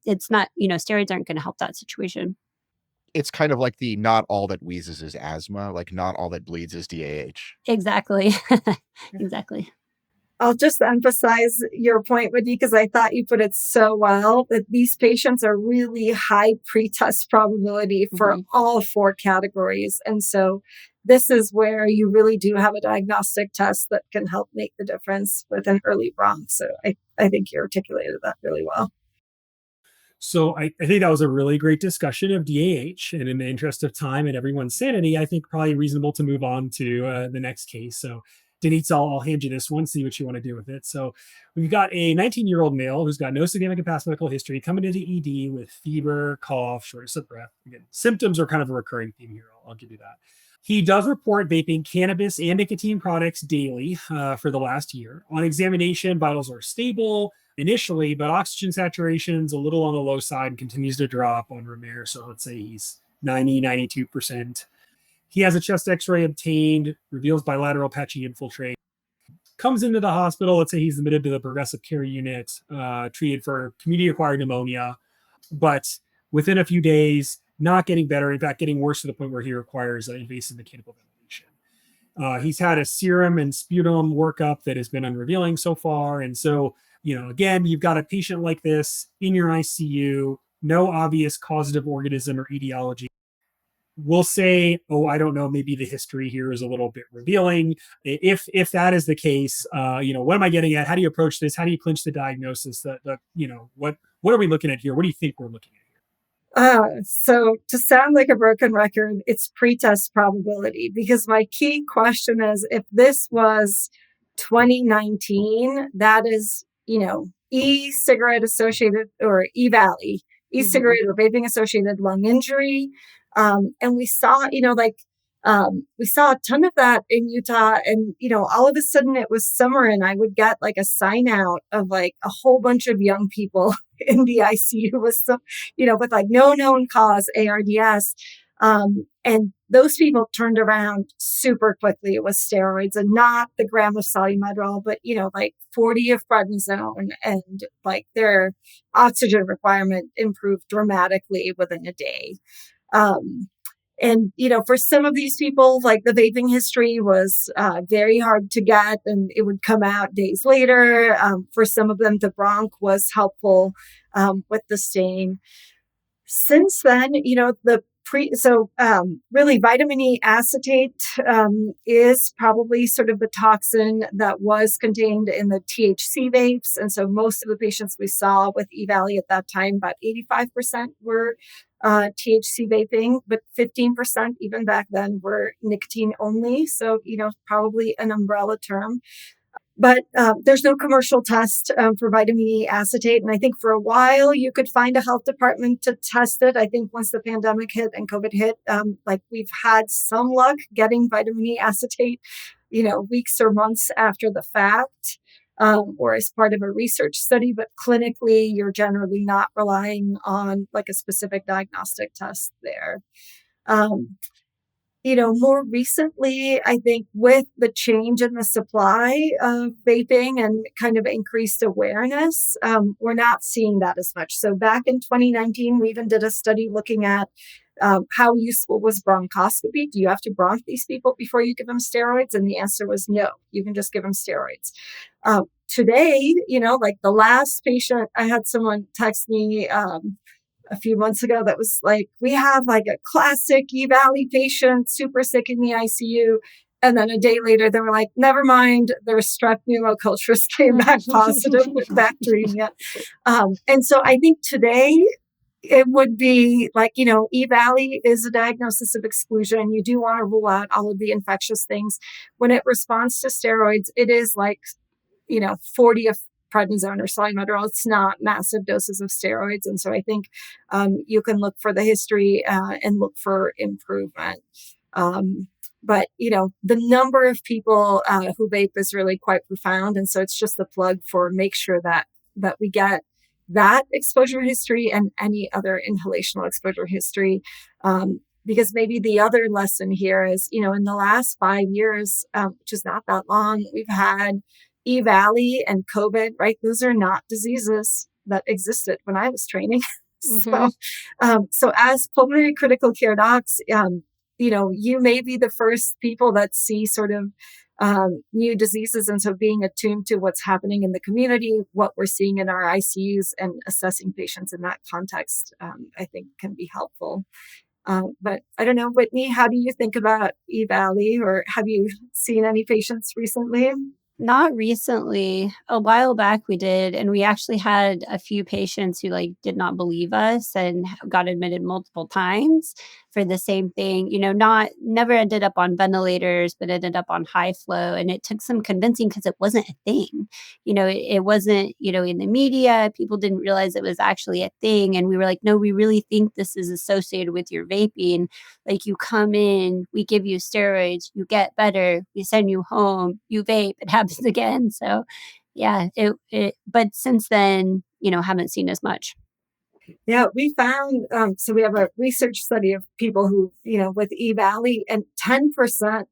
it's not, steroids aren't going to help that situation. It's kind of like the not all that wheezes is asthma, like not all that bleeds is DAH. Exactly. Exactly. I'll just emphasize your point, Whittney, because I thought you put it so well, that these patients are really high pretest probability for all 4 categories. And so this is where you really do have a diagnostic test that can help make the difference with an early bronch. So I think you articulated that really well. So I think that was a really great discussion of DAH. And in the interest of time and everyone's sanity, I think probably reasonable to move on to the next case. So Denitza, I'll hand you this one, see what you want to do with it. So we've got a 19-year-old male who's got no significant past medical history coming to the ED with fever, cough, shortness of breath. Again, symptoms are kind of a recurring theme here. I'll give you that. He does report vaping cannabis and nicotine products daily for the last year. On examination, vitals are stable initially, but oxygen saturation's a little on the low side and continues to drop on Ramirez. So let's say he's 92%. He has a chest x-ray obtained, reveals bilateral patchy infiltrate, comes into the hospital. Let's say he's admitted to the progressive care unit, treated for community-acquired pneumonia, but within a few days, not getting better. In fact, getting worse to the point where he requires invasive mechanical ventilation. He's had a serum and sputum workup that has been unrevealing so far. And so, again, you've got a patient like this in your ICU, no obvious causative organism or etiology. We'll say, I don't know, maybe the history here is a little bit revealing. If that is the case, what am I getting at? How do you approach this? How do you clinch the diagnosis? What are we looking at here? What do you think we're looking at here? So to sound like a broken record, it's pretest probability, because my key question is, if this was 2019, that is, e-cigarette associated or EVALI, e-cigarette or vaping-associated lung injury. And we saw, we saw a ton of that in Utah, and, all of a sudden it was summer and I would get like a sign out of like a whole bunch of young people in the ICU with some, with like no known cause ARDS. And those people turned around super quickly. It was steroids and not the gram of solumedrol, but, like 40 of prednisone, and like their oxygen requirement improved dramatically within a day. And, for some of these people, like the vaping history was very hard to get, and it would come out days later. For some of them, the bronch was helpful with the stain. Since then, really vitamin E acetate is probably sort of the toxin that was contained in the THC vapes. And so most of the patients we saw with EVALI at that time, about 85% were THC vaping, but 15% even back then were nicotine only. So, probably an umbrella term. But there's no commercial test for vitamin E acetate. And I think for a while you could find a health department to test it. I think once the pandemic hit and COVID hit, we've had some luck getting vitamin E acetate, weeks or months after the fact, or as part of a research study. But clinically, you're generally not relying on like a specific diagnostic test there. More recently, I think with the change in the supply of vaping and kind of increased awareness, we're not seeing that as much. So back in 2019, we even did a study looking at How useful was bronchoscopy? Do you have to bronch these people before you give them steroids? And the answer was no, you can just give them steroids. Today, like the last patient, I had someone text me a few months ago that was like, we have like a classic EVALI patient, super sick in the ICU. And then a day later, they were like, never mind, their strep pneumocultures came back positive with bacteremia. And so I think today it would be like, EVALI is a diagnosis of exclusion. You do want to rule out all of the infectious things. When it responds to steroids, it is like, 40 of prednisone or salmeterol. It's not massive doses of steroids. And so I think you can look for the history and look for improvement. But, the number of people who vape is really quite profound. And so it's just the plug for make sure that we get that exposure history and any other inhalational exposure history. Because maybe the other lesson here is, in the last 5 years, which is not that long, we've had EVALI and COVID, right? Those are not diseases that existed when I was training. So as pulmonary critical care docs, you may be the first people that see sort of new diseases. And so being attuned to what's happening in the community, what we're seeing in our ICUs and assessing patients in that context, I think can be helpful. But I don't know, Whitney, how do you think about EVALI, or have you seen any patients recently? Not recently. A while back we did, and we actually had a few patients who did not believe us and got admitted multiple times for the same thing. Never ended up on ventilators, but ended up on high flow. And it took some convincing because it wasn't a thing. It wasn't, in the media. People didn't realize it was actually a thing. And we were like, no, we really think this is associated with your vaping. Like, you come in, we give you steroids, you get better, we send you home, you vape, it happens again. So yeah, but since then, haven't seen as much. Yeah, we found, so we have a research study of people who, with EVALI, and 10%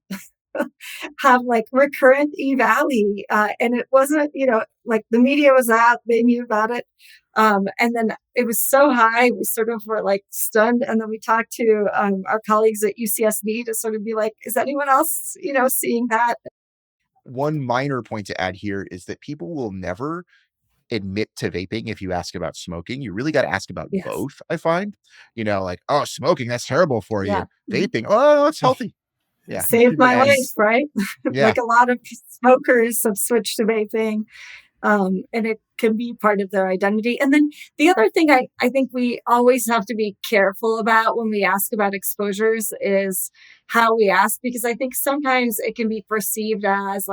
have recurrent EVALI. And it wasn't, the media was out, they knew about it. And then it was so high, we sort of were stunned. And then we talked to our colleagues at UCSD to sort of be like, is anyone else, seeing that? One minor point to add here is that people will never admit to vaping if you ask about smoking. You really got to ask about both, I find. Oh, smoking, that's terrible for you. Vaping, oh, it's healthy. Yeah. Saved my life, right? A lot of smokers have switched to vaping. And it can be part of their identity. And then the other thing I think we always have to be careful about when we ask about exposures is how we ask, because I think sometimes it can be perceived as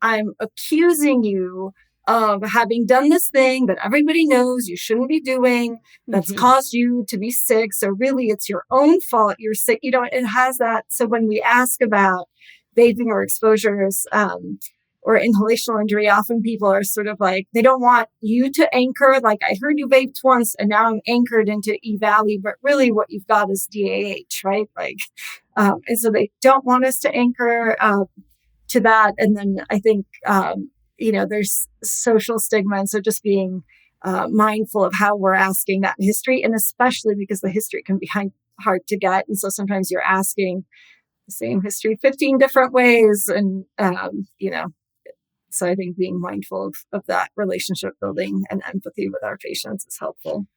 I'm accusing you of having done this thing that everybody knows you shouldn't be doing, that's caused you to be sick. So really it's your own fault you're sick. It has that. So when we ask about vaping or exposures, or inhalational injury, often people are sort of they don't want you to anchor, I heard you vaped once and now I'm anchored into EVALI, but really what you've got is DAH, right? And so they don't want us to anchor to that. And then I think, there's social stigma. And so just being mindful of how we're asking that history, and especially because the history can be hard to get. And so sometimes you're asking the same history 15 different ways. And, so I think being mindful of that relationship building and empathy with our patients is helpful.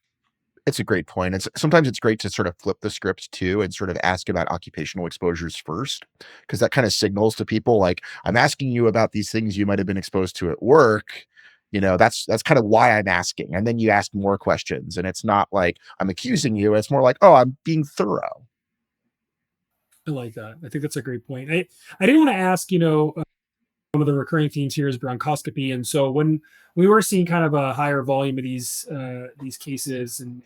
It's a great point. Sometimes it's great to sort of flip the script too and sort of ask about occupational exposures first, because that kind of signals to people I'm asking you about these things you might have been exposed to at work. That's kind of why I'm asking. And then you ask more questions, and it's not I'm accusing you. It's more oh, I'm being thorough. I like that. I think that's a great point. I didn't want to ask, one of the recurring themes here is bronchoscopy. And so when we were seeing kind of a higher volume of these cases and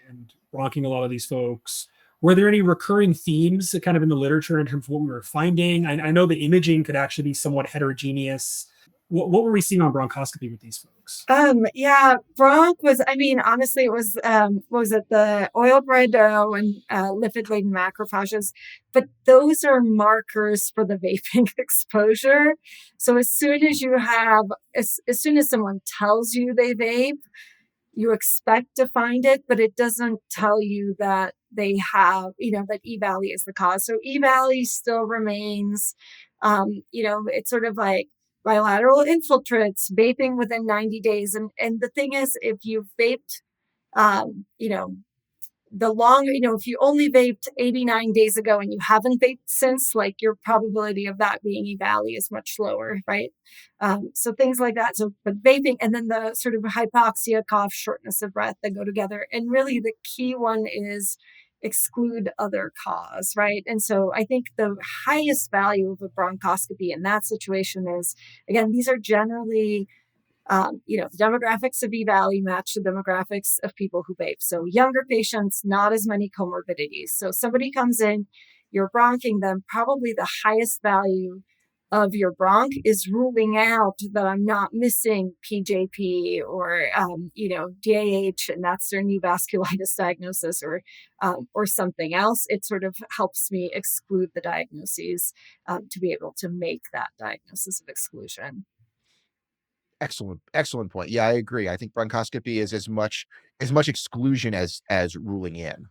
bronching a lot of these folks, were there any recurring themes kind of in the literature in terms of what we were finding? I know the imaging could actually be somewhat heterogeneous. What were we seeing on bronchoscopy with these folks? Bronch was, honestly, it was, what was it? The oil bread dough and lipid-laden macrophages. But those are markers for the vaping exposure. So as soon as someone tells you they vape, you expect to find it, but it doesn't tell you that they have, that EVALI is the cause. So EVALI still remains, it's sort of like bilateral infiltrates, vaping within 90 days. And the thing is, if you've vaped, um, you know, if you only vaped 89 days ago and you haven't vaped since, like your probability of that being EVALI is much lower, right? So things like that. So, but vaping and then the sort of hypoxia, cough, shortness of breath that go together. And really the key one is exclude other cause, right? And so I think the highest value of a bronchoscopy in that situation is, again, these are generally the demographics of EVALI match the demographics of people who vape. So younger patients, not as many comorbidities. So somebody comes in, you're bronching them, probably the highest value of your bronch is ruling out that I'm not missing PJP or, DAH, and that's their new vasculitis diagnosis or something else. It sort of helps me exclude the diagnoses to be able to make that diagnosis of exclusion. Excellent point. Yeah, I agree. I think bronchoscopy is as much exclusion as ruling in.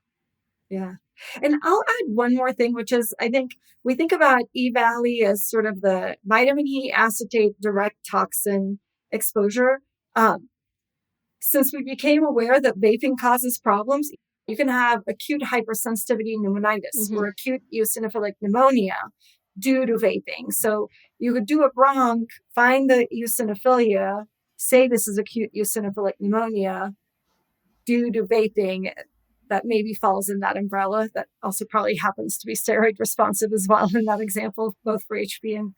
Yeah. And I'll add one more thing, which is I think we think about EVALI as sort of the vitamin E acetate direct toxin exposure. Since we became aware that vaping causes problems, you can have acute hypersensitivity pneumonitis or acute eosinophilic pneumonia due to vaping. So you could do a bronch, find the eosinophilia, say this is acute eosinophilic pneumonia due to vaping. That maybe falls in that umbrella. That also probably happens to be steroid responsive as well in that example, both for HP and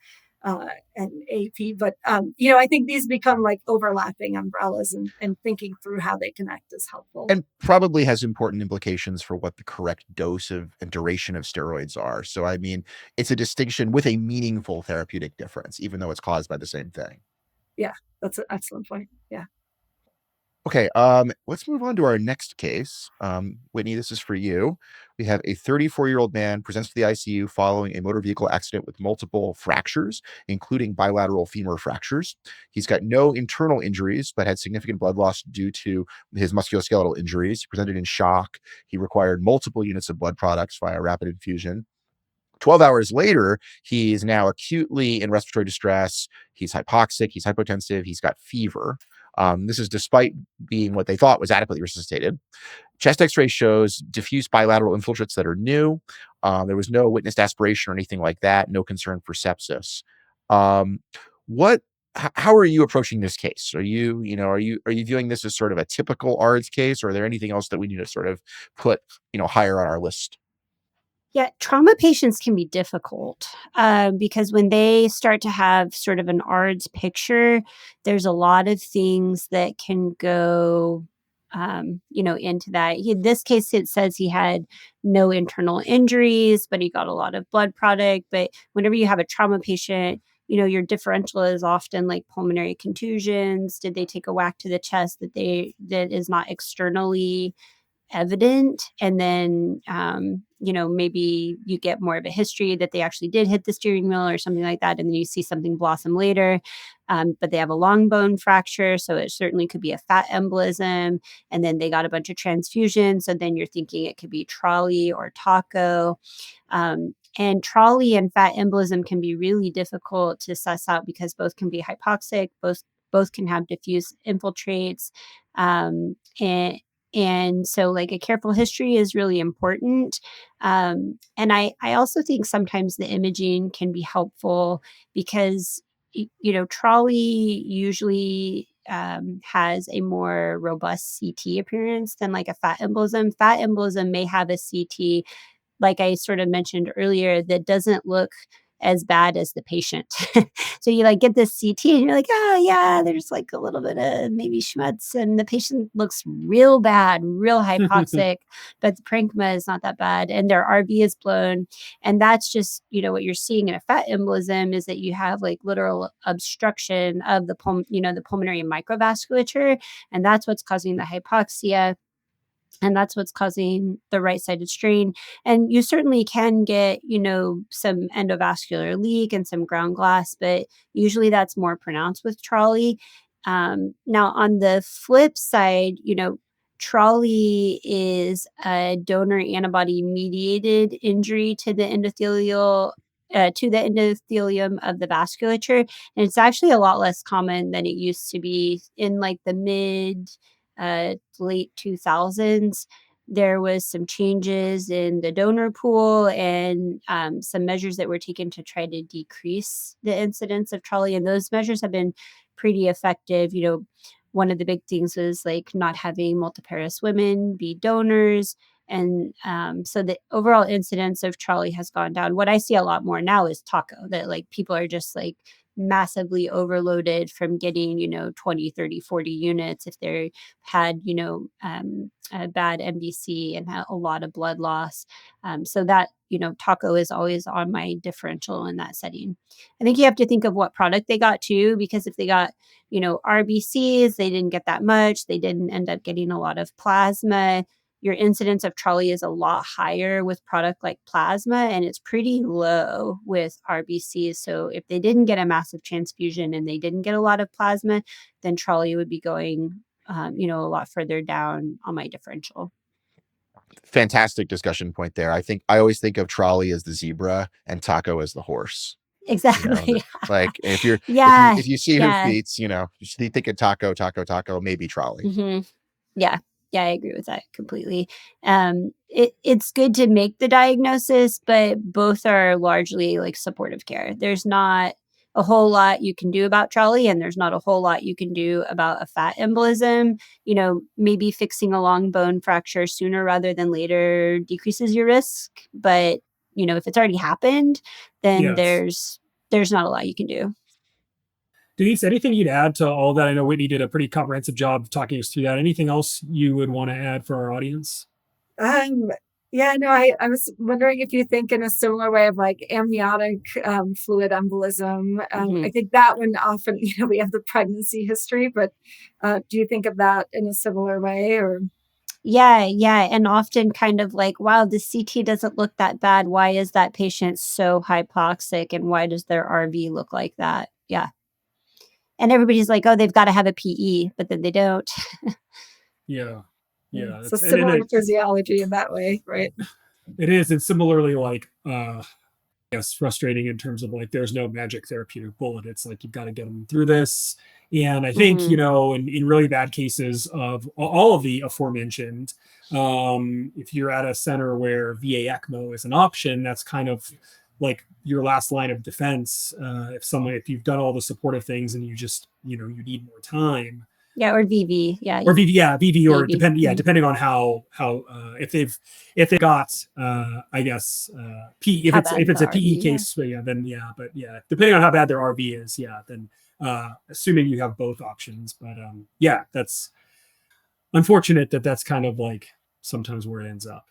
AP. But, I think these become like overlapping umbrellas and thinking through how they connect is helpful. And probably has important implications for what the correct dose of and duration of steroids are. So, I mean, it's a distinction with a meaningful therapeutic difference, even though it's caused by the same thing. Yeah, that's an excellent point. Yeah. Okay, let's move on to our next case. Whitney, this is for you. We have a 34-year-old man presents to the ICU following a motor vehicle accident with multiple fractures, including bilateral femur fractures. He's got no internal injuries, but had significant blood loss due to his musculoskeletal injuries. He presented in shock. He required multiple units of blood products via rapid infusion. 12 hours later, he is now acutely in respiratory distress. He's hypoxic, he's hypotensive, he's got fever. This is despite being what they thought was adequately resuscitated. Chest x-ray shows diffuse bilateral infiltrates that are new. There was no witnessed aspiration or anything like that. No concern for sepsis. How are you approaching this case? Are you viewing this as sort of a typical ARDS case, or are there anything else that we need to sort of put, higher on our list? Yeah, trauma patients can be difficult because when they start to have sort of an ARDS picture, there's a lot of things that can go, into that. In this case, it says he had no internal injuries, but he got a lot of blood product. But whenever you have a trauma patient, your differential is often like pulmonary contusions. Did they take a whack to the chest that is not externally evident? And then maybe you get more of a history that they actually did hit the steering wheel or something like that, and then you see something blossom later, but they have a long bone fracture, so it certainly could be a fat embolism, and then they got a bunch of transfusions, so then you're thinking it could be trolley or taco. And trolley and fat embolism can be really difficult to suss out because both can be hypoxic, both can have diffuse infiltrates, and so like a careful history is really important. And I also think sometimes the imaging can be helpful because, trolley usually has a more robust CT appearance than like a fat embolism. Fat embolism may have a CT, like I sort of mentioned earlier, that doesn't look as bad as the patient. So you like get this CT and you're like, oh yeah, there's like a little bit of maybe schmutz and the patient looks real bad, real hypoxic, but the parenchyma is not that bad and their RV is blown. And that's just, what you're seeing in a fat embolism is that you have like literal obstruction of the the pulmonary microvasculature. And that's what's causing the hypoxia. And that's what's causing the right-sided strain. And you certainly can get, some endovascular leak and some ground glass, but usually that's more pronounced with trolley. Now, on the flip side, Trolley is a donor antibody mediated injury to the endothelium of the vasculature. And it's actually a lot less common than it used to be in like the late 2000s. There was some changes in the donor pool and some measures that were taken to try to decrease the incidence of Trolley. And those measures have been pretty effective. One of the big things was like not having multiparous women be donors. And so the overall incidence of Trolley has gone down. What I see a lot more now is taco, that like people are just like massively overloaded from getting 20, 30, 40 units if they had a bad MDC and had a lot of blood loss. So that taco is always on my differential in that setting. I think you have to think of what product they got too, because if they got RBCs, they didn't get that much, they didn't end up getting a lot of plasma. Your incidence of Trolley is a lot higher with product like plasma, and it's pretty low with RBCs. So if they didn't get a massive transfusion and they didn't get a lot of plasma, then Trolley would be going, a lot further down on my differential. Fantastic discussion point there. I always think of Trolley as the zebra and taco as the horse. Exactly. Like if you're, yeah, if you see who feeds, you think of taco, maybe Trolley. Mm-hmm. Yeah, I agree with that completely. It's good to make the diagnosis, but both are largely like supportive care. There's not a whole lot you can do about Trolley, and there's not a whole lot you can do about a fat embolism. Maybe fixing a long bone fracture sooner rather than later decreases your risk. But, if it's already happened, then there's not a lot you can do. Denise, anything you'd add to all that? I know Whittney did a pretty comprehensive job of talking us through that. Anything else you would want to add for our audience? Yeah, no, I was wondering if you think in a similar way of like amniotic fluid embolism. I think that one often, we have the pregnancy history, but do you think of that in a similar way or? Yeah. And often kind of like, wow, the CT doesn't look that bad. Why is that patient so hypoxic? And why does their RV look like that? Yeah. And everybody's like, oh, they've got to have a PE, but then they don't. Yeah. So similar physiology in that way, right? It is. It's similarly like, frustrating in terms of like, there's no magic therapeutic bullet. It's like, you've got to get them through this. And I think, in really bad cases of all of the aforementioned, if you're at a center where VA ECMO is an option, that's kind of like your last line of defense. If you've done all the supportive things and you just, you need more time. Yeah, or VV. Yeah. Or VV, VV, or depending on how if they got I guess if it's a PE case, then depending on how bad their RV is, then assuming you have both options. But that's unfortunate that's kind of like sometimes where it ends up.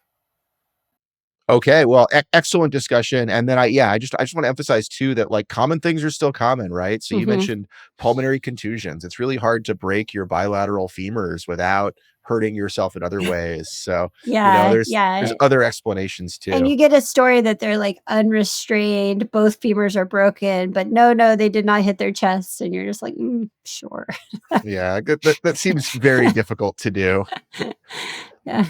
Okay, well, excellent discussion. And then I just want to emphasize too that like common things are still common, right? So you mentioned pulmonary contusions. It's really hard to break your bilateral femurs without hurting yourself in other ways. So there's other explanations too. And you get a story that they're like unrestrained, both femurs are broken, but no, they did not hit their chests, and you're just like, sure. Yeah, that seems very difficult to do. Yeah.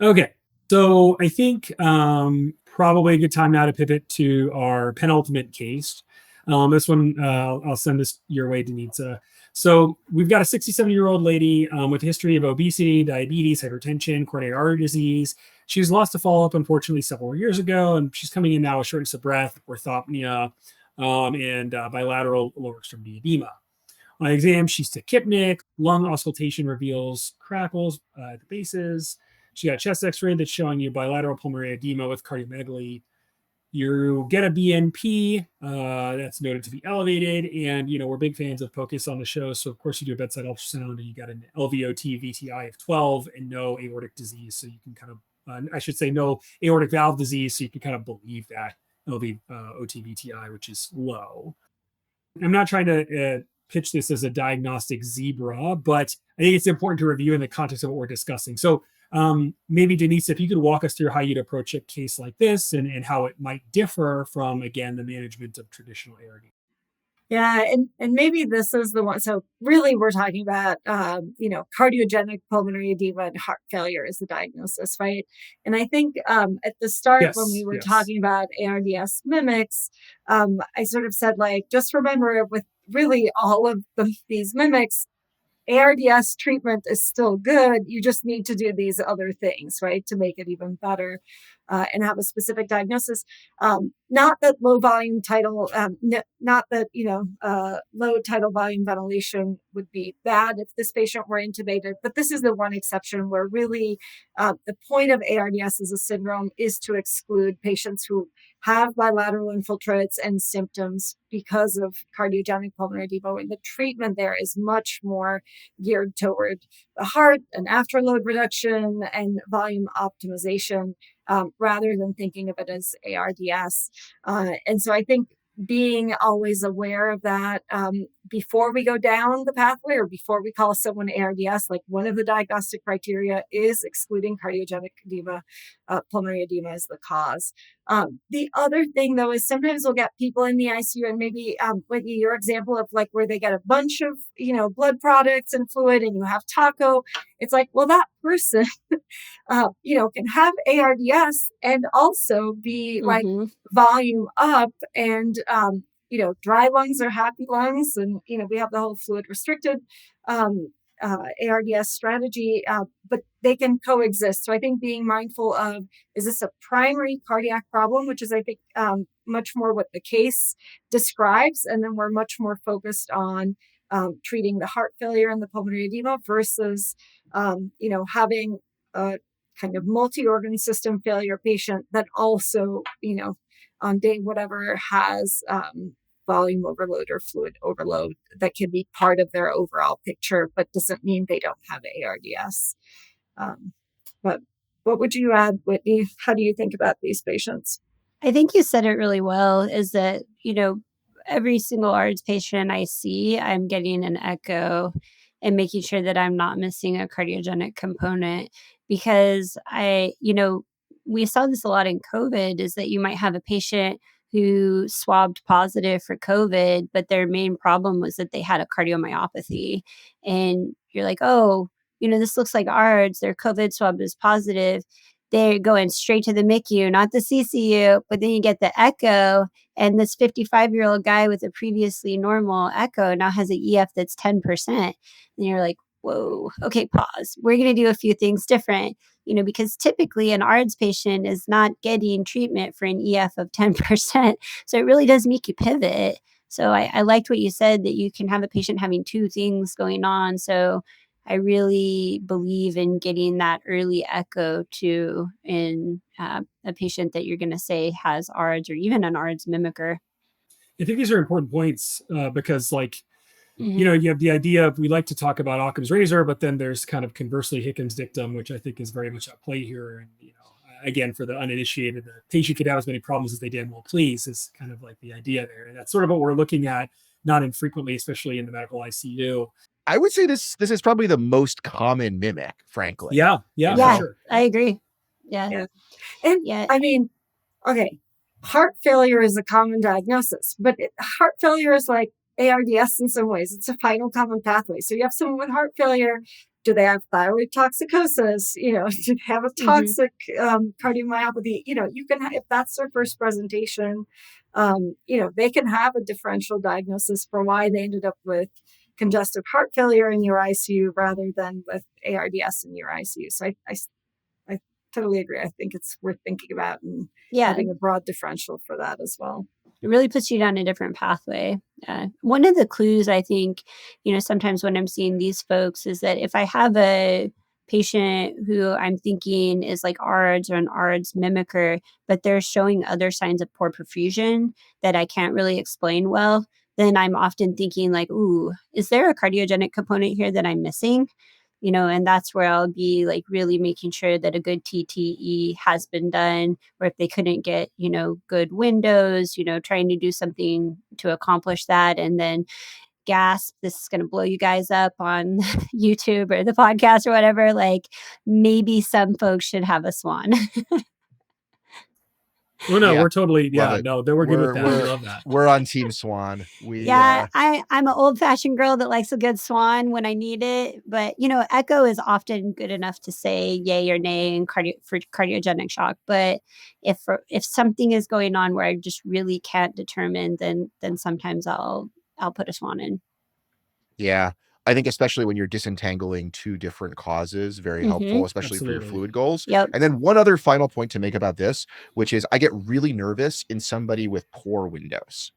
Okay. So I think probably a good time now to pivot to our penultimate case. This one, I'll send this your way, Denitza. So we've got a 67-year-old lady with a history of obesity, diabetes, hypertension, coronary artery disease. She's lost to follow-up, unfortunately, several years ago, and she's coming in now with shortness of breath, orthopnea, and bilateral lower extremity edema. On exam, she's tachypnic. Lung auscultation reveals crackles at the bases. She got a chest x-ray that's showing you bilateral pulmonary edema with cardiomegaly. You get a BNP that's noted to be elevated. And, we're big fans of POCUS on the show. So, of course, you do a bedside ultrasound and you got an LVOT VTI of 12 and no aortic disease. So you can kind of, no aortic valve disease. So you can kind of believe that LVOT VTI, which is low. I'm not trying to pitch this as a diagnostic zebra, but I think it's important to review in the context of what we're discussing. So, maybe Denise, if you could walk us through how you'd approach a case like this and how it might differ from, again, the management of traditional ARDS. Yeah, and maybe this is the one. So really, we're talking about cardiogenic pulmonary edema and heart failure is the diagnosis, right? And I think at the start when we were talking about ARDS mimics, I sort of said like just remember with really all of these mimics, ARDS treatment is still good. You just need to do these other things, right, to make it even better and have a specific diagnosis. Not that low volume tidal, not that, low tidal volume ventilation would be bad if this patient were intubated, but this is the one exception where really the point of ARDS as a syndrome is to exclude patients who have bilateral infiltrates and symptoms because of cardiogenic pulmonary edema. And the treatment there is much more geared toward the heart and afterload reduction and volume optimization rather than thinking of it as ARDS. And so I think being always aware of that before we go down the pathway or before we call someone ARDS, like one of the diagnostic criteria is excluding cardiogenic edema, pulmonary edema as the cause. The other thing though is sometimes we'll get people in the ICU and maybe Whitney, your example of like where they get a bunch of, blood products and fluid and you have taco. It's like, well, that person, can have ARDS and also be like volume up and, dry lungs are happy lungs. And, we have the whole fluid restricted ARDS strategy, but they can coexist. So I think being mindful of, is this a primary cardiac problem, which is, I think, much more what the case describes. And then we're much more focused on treating the heart failure and the pulmonary edema versus, having a kind of multi-organ system failure patient that also, on day whatever has volume overload or fluid overload that can be part of their overall picture, but doesn't mean they don't have ARDS. But what would you add, Whitney? How do you think about these patients? I think you said it really well, is that, every single ARDS patient I see, I'm getting an echo and making sure that I'm not missing a cardiogenic component because we saw this a lot in COVID is that you might have a patient who swabbed positive for COVID, but their main problem was that they had a cardiomyopathy. And you're like, oh, this looks like ARDS, their COVID swab is positive. They're going straight to the MICU, not the CCU, but then you get the echo, and this 55-year-old guy with a previously normal echo now has an EF that's 10%. And you're like, whoa, okay, pause. We're going to do a few things different, because typically an ARDS patient is not getting treatment for an EF of 10%. So it really does make you pivot. So I liked what you said, that you can have a patient having two things going on. So I really believe in getting that early echo too in a patient that you're going to say has ARDS or even an ARDS mimicker. I think these are important points because you have the idea of, we like to talk about Occam's razor, but then there's kind of conversely Hickham's dictum, which I think is very much at play here. And, again, for the uninitiated, the patient could have as many problems as they damn well please is kind of like the idea there. And that's sort of what we're looking at not infrequently, especially in the medical ICU. I would say this is probably the most common mimic, frankly. Yeah, for sure. I agree. Yeah. And I mean, okay, heart failure is a common diagnosis, but heart failure is like ARDS in some ways. It's a final common pathway. So you have someone with heart failure. Do they have thyroid toxicosis? Do they have a toxic cardiomyopathy? You can have, if that's their first presentation, they can have a differential diagnosis for why they ended up with congestive heart failure in your ICU rather than with ARDS in your ICU. So I totally agree. I think it's worth thinking about and having a broad differential for that as well. It really puts you down a different pathway. One of the clues I think, sometimes when I'm seeing these folks is that if I have a patient who I'm thinking is like ARDS or an ARDS mimicker, but they're showing other signs of poor perfusion that I can't really explain well, then I'm often thinking like, ooh, is there a cardiogenic component here that I'm missing? And that's where I'll be like really making sure that a good TTE has been done, or if they couldn't get, good windows, trying to do something to accomplish that. And then gasp, this is going to blow you guys up on YouTube or the podcast or whatever. Like maybe some folks should have a swan. Oh no, Yeah. we're totally Love it. we're good with that. We love that. We're on Team Swan. I'm an old-fashioned girl that likes a good swan when I need it, but echo is often good enough to say yay or nay in for cardiogenic shock. But if something is going on where I just really can't determine, then sometimes I'll put a swan in. Yeah. I think especially when you're disentangling two different causes, very helpful, especially for your Absolutely. fluid goals. Yep. And then one other final point to make about this, which is I get really nervous in somebody with poor windows,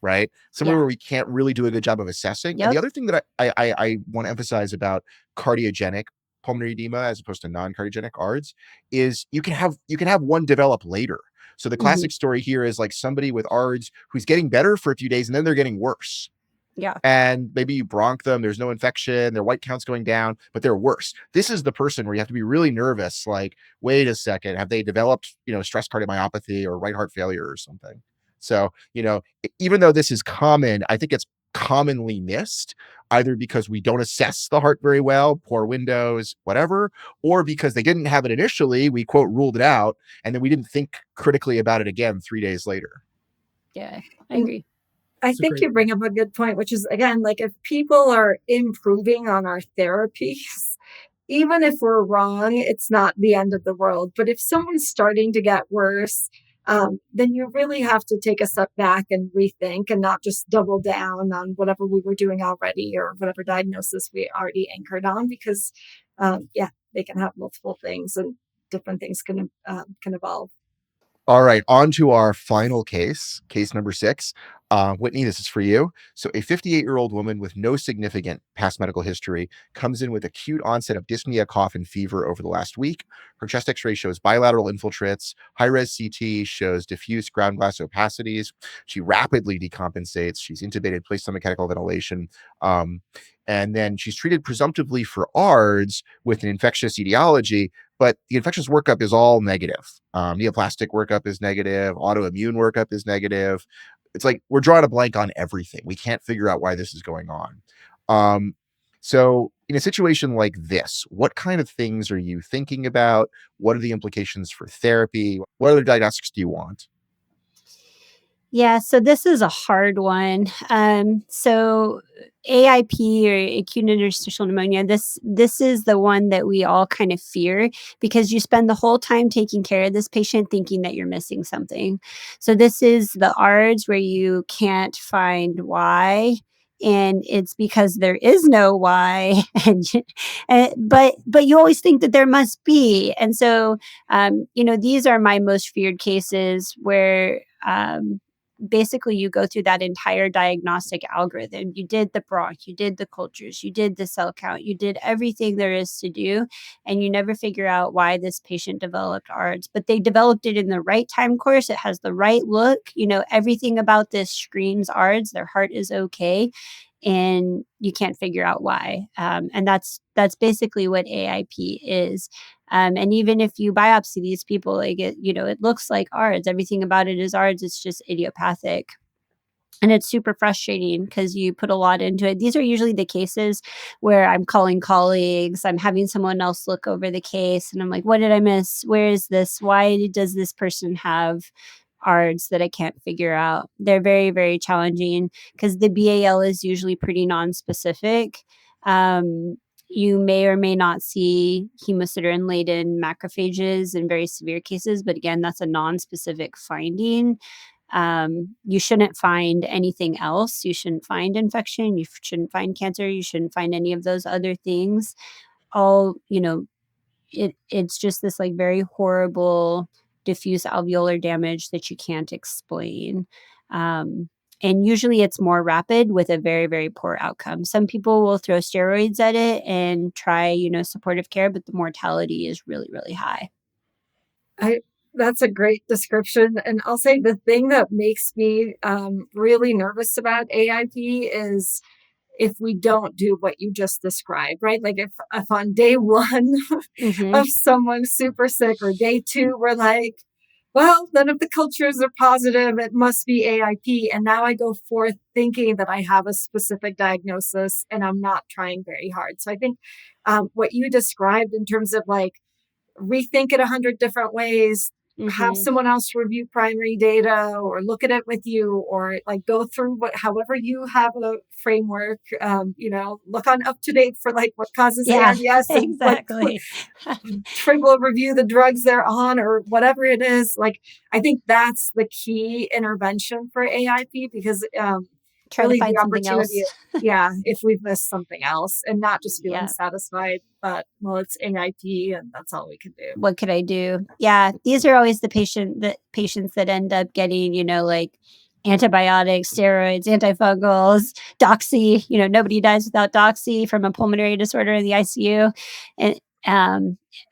right? Somewhere Yeah. where we can't really do a good job of assessing. And the Yep. other thing that I want to emphasize about cardiogenic pulmonary edema as opposed to non-cardiogenic ARDS is you can have one develop later. So the classic story here is like somebody with ARDS who's getting better for a few days and then they're getting worse. Yeah. And maybe you bronch them, there's no infection, their white count's going down, but they're worse. This is the person where you have to be really nervous, like, wait a second, have they developed, stress cardiomyopathy or right heart failure or something? So, even though this is common, I think it's commonly missed, either because we don't assess the heart very well, poor windows, whatever, or because they didn't have it initially, we quote ruled it out, and then we didn't think critically about it again 3 days later. Yeah, I agree. I think you bring up a good point, which is, again, like if people are improving on our therapies, even if we're wrong, it's not the end of the world. But if someone's starting to get worse, then you really have to take a step back and rethink and not just double down on whatever we were doing already or whatever diagnosis we already anchored on, because, they can have multiple things and different things can evolve. All right, on to our final case number 6. Whitney, this is for you. So a 58-year-old woman with no significant past medical history comes in with acute onset of dyspnea, cough, and fever over the last week. Her chest x-ray shows bilateral infiltrates. High-res CT shows diffuse ground glass opacities. She rapidly decompensates. She's intubated, placed on mechanical ventilation. And then she's treated presumptively for ARDS with an infectious etiology, but the infectious workup is all negative. Neoplastic workup is negative. Autoimmune workup is negative. It's like we're drawing a blank on everything. We can't figure out why this is going on. So in a situation like this, what kind of things are you thinking about? What are the implications for therapy? What other diagnostics do you want? Yeah, so this is a hard one. So AIP or acute interstitial pneumonia, this is the one that we all kind of fear because you spend the whole time taking care of this patient thinking that you're missing something. So this is the ARDS where you can't find why. And it's because there is no why, but you always think that there must be. And so, these are my most feared cases where basically you go through that entire diagnostic algorithm. You did the bronch, you did the cultures, you did the cell count, you did everything there is to do, and you never figure out why this patient developed ARDS. But they developed it in the right time course. It has the right look. Everything about this screams ARDS. Their heart is okay, and you can't figure out why. And that's basically what AIP is. And even if you biopsy these people, like it looks like ARDS. Everything about it is ARDS. It's just idiopathic. And it's super frustrating because you put a lot into it. These are usually the cases where I'm calling colleagues, I'm having someone else look over the case, and I'm like, what did I miss? Where is this? Why does this person have ARDS that I can't figure out? They're very, very challenging because the BAL is usually pretty non-specific. You may or may not see hemosiderin-laden macrophages in very severe cases, but again, that's a non-specific finding. You shouldn't find anything else. You shouldn't find infection. You shouldn't find cancer. You shouldn't find any of those other things. It's just this like very horrible diffuse alveolar damage that you can't explain. And usually it's more rapid with a very, very poor outcome. Some people will throw steroids at it and try, supportive care, but the mortality is really, really high. That's a great description. And I'll say the thing that makes me really nervous about AIP is if we don't do what you just described, right? Like if on day 1 of someone super sick or day 2, we're like, well, none of the cultures are positive. It must be AIP. And now I go forth thinking that I have a specific diagnosis and I'm not trying very hard. So I think what you described in terms of like rethink it 100 different ways, have someone else review primary data or look at it with you, or like go through however you have a framework, look on UpToDate for like what causes ARDS and exactly. triple review the drugs they're on or whatever it is. Like, I think that's the key intervention for AIP, because Try really to find the something else. opportunity, if we've missed something else, and not just feeling Yeah. satisfied, but well, it's AIP and that's all we can do. What could I do? Yeah, these are always the patients that end up getting, like antibiotics, steroids, antifungals, doxy. Nobody dies without doxy from a pulmonary disorder in the ICU, and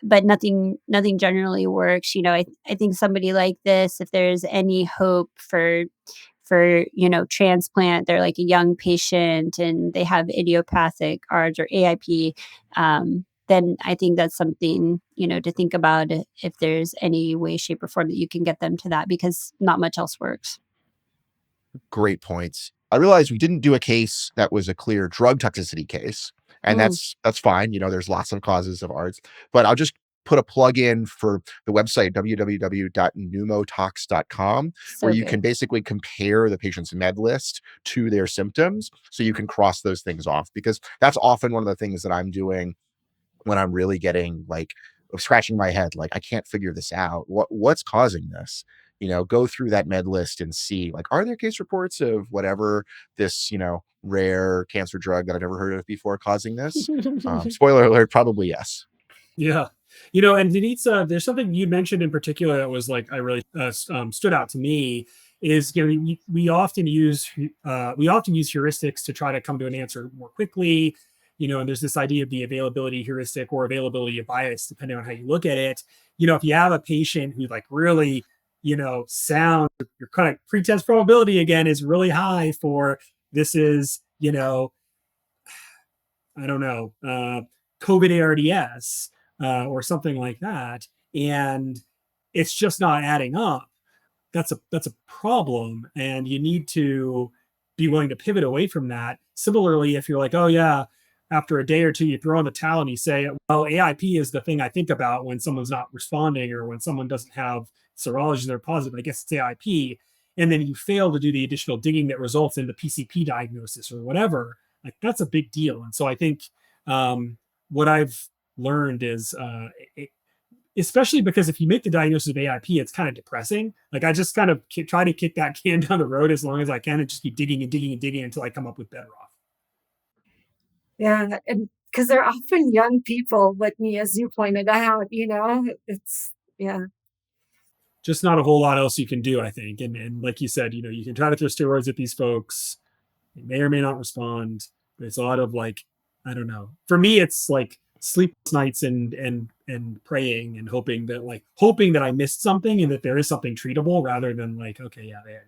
but nothing generally works. I think somebody like this, if there's any hope for transplant, they're like a young patient and they have idiopathic ARDS or AIP, then I think that's something, to think about if there's any way, shape, or form that you can get them to that, because not much else works. Great points. I realized we didn't do a case that was a clear drug toxicity case, and that's fine. There's lots of causes of ARDS, but I'll just put a plug in for the website www.pneumotox.com, where you can basically compare the patient's med list to their symptoms, so you can cross those things off, because that's often one of the things that I'm doing when I'm really getting like scratching my head, like I can't figure this out. What's causing this? Go through that med list and see, like, are there case reports of whatever this, rare cancer drug that I've never heard of before causing this? Spoiler alert, probably yes. Yeah. And Denitza, there's something you mentioned in particular that was like, I really stood out to me is, we often use heuristics to try to come to an answer more quickly, and there's this idea of the availability heuristic or availability of bias, depending on how you look at it. If you have a patient who like really, sound, your kind of pretest probability again is really high for this is, I don't know, COVID ARDS or something like that, and it's just not adding up. That's a problem, and you need to be willing to pivot away from that. Similarly, if you're like, oh yeah, after a day or two, you throw in the towel and you say, well, AIP is the thing I think about when someone's not responding or when someone doesn't have serology and they're positive, I guess it's AIP. And then you fail to do the additional digging that results in the PCP diagnosis or whatever. Like, that's a big deal. And so I think what I've learned is, especially because if you make the diagnosis of AIP, it's kind of depressing. Like, I just kind of try to kick that can down the road as long as I can and just keep digging and digging and digging until I come up with better off. Yeah, and because they're often young people, Whitney, as you pointed out, it's, just not a whole lot else you can do, I think. And like you said, you can try to throw steroids at these folks. They may or may not respond, but it's a lot of like, I don't know. For me, it's like sleepless nights and praying and hoping that I missed something and that there is something treatable, rather than like, okay, yeah, there.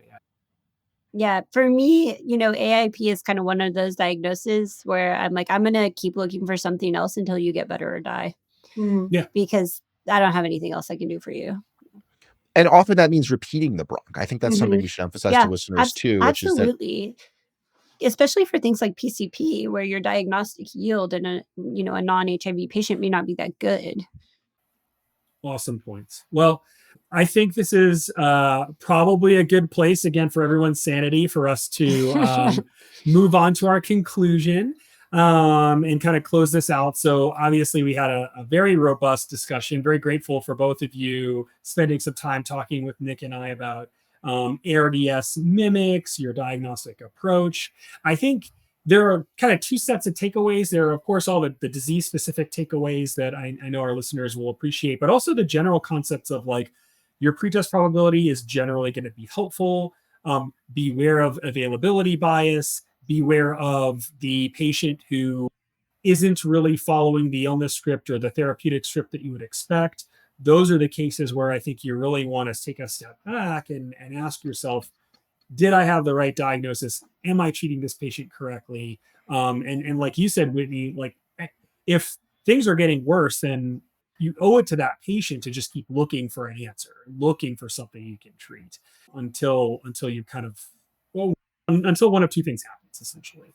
Yeah, for me, AIP is kind of one of those diagnoses where I'm like, I'm going to keep looking for something else until you get better or die. Yeah. Because I don't have anything else I can do for you. And often that means repeating the bronch. I think that's something you should emphasize to listeners too. Absolutely. Especially for things like PCP, where your diagnostic yield in a non-HIV patient may not be that good. Awesome points. Well, I think this is probably a good place, again, for everyone's sanity, for us to move on to our conclusion and kind of close this out. So obviously we had a very robust discussion. Very grateful for both of you spending some time talking with Nick and I about ARDS mimics, your diagnostic approach. I think there are kind of two sets of takeaways. There are, of course, all the disease-specific takeaways that I know our listeners will appreciate, but also the general concepts of like, your pretest probability is generally going to be helpful. Beware of availability bias. Beware of the patient who isn't really following the illness script or the therapeutic script that you would expect. Those are the cases where I think you really want to take a step back and ask yourself, did I have the right diagnosis? Am I treating this patient correctly? And like you said, Whitney, like, if things are getting worse, then you owe it to that patient to just keep looking for an answer, looking for something you can treat until you kind of, until one of two things happens, essentially.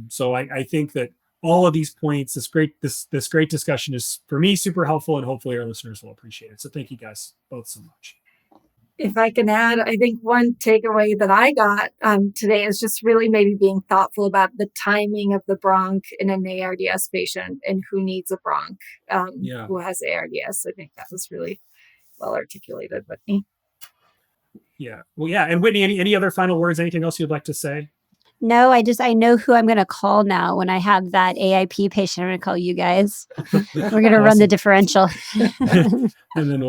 So I think that all of these points. This great discussion is, for me, super helpful, and hopefully our listeners will appreciate it. So thank you guys both so much. If I can add, I think one takeaway that I got today is just really maybe being thoughtful about the timing of the bronch in an ARDS patient and who needs a bronch, who has ARDS. I think that was really well articulated, Whittney. Yeah. Well, yeah. And Whittney, any other final words? Anything else you'd like to say? No, I know who I'm going to call now when I have that AIP patient. I'm going to call you guys. We're going to run the differential. And then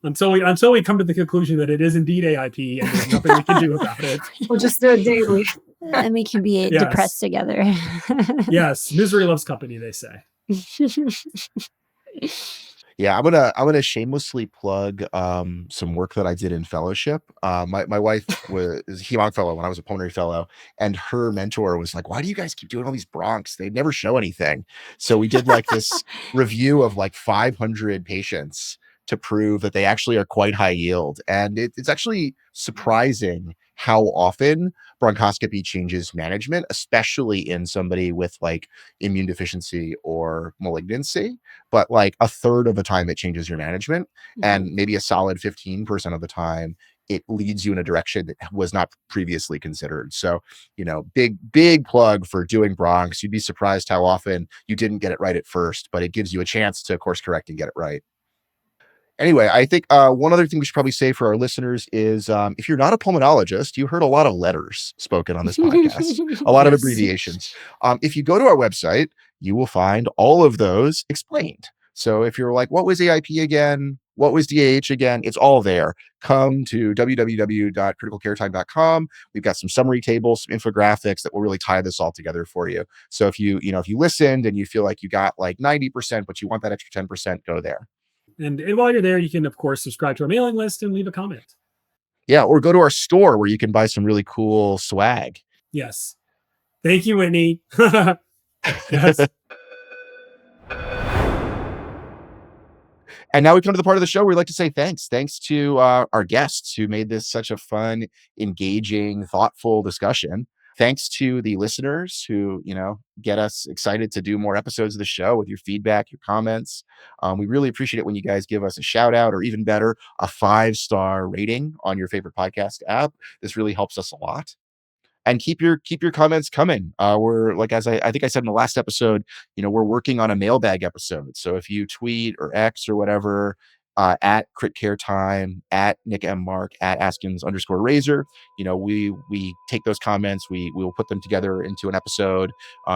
until we come to the conclusion that it is indeed AIP and there's nothing we can do about it. We'll just do it daily. And we can be depressed together. Yes. Misery loves company, they say. Yeah, I'm gonna shamelessly plug some work that I did in fellowship. My wife was a hem-onc fellow when I was a pulmonary fellow, and her mentor was like, "Why do you guys keep doing all these bronchs? They never show anything." So we did like this review of like 500 patients to prove that they actually are quite high yield, and it's actually surprising how often bronchoscopy changes management, especially in somebody with like immune deficiency or malignancy. But like a third of the time it changes your management, and maybe a solid 15% of the time it leads you in a direction that was not previously considered. So, big plug for doing bronchs. You'd be surprised how often you didn't get it right at first, but it gives you a chance to course correct and get it right. Anyway, I think one other thing we should probably say for our listeners is if you're not a pulmonologist, you heard a lot of letters spoken on this podcast, a lot of abbreviations. If you go to our website, you will find all of those explained. So if you're like, what was AIP again? What was DAH again? It's all there. Come to www.criticalcaretime.com. We've got some summary tables, some infographics that will really tie this all together for you. So if you listened and you feel like you got like 90%, but you want that extra 10%, go there. And while you're there, you can, of course, subscribe to our mailing list and leave a comment. Yeah, or go to our store where you can buy some really cool swag. Yes. Thank you, Whittney. Yes. And now we come to the part of the show where we like to say thanks. Thanks to our guests who made this such a fun, engaging, thoughtful discussion. Thanks to the listeners who, get us excited to do more episodes of the show with your feedback, your comments. We really appreciate it when you guys give us a shout out, or even better, a 5-star rating on your favorite podcast app. This really helps us a lot. And keep your comments coming. We're like, as I think I said in the last episode, we're working on a mailbag episode. So if you tweet or X or whatever, at Crit Care Time, at Nick M. Mark, at Askins_Razor, we take those comments, we will put them together into an episode.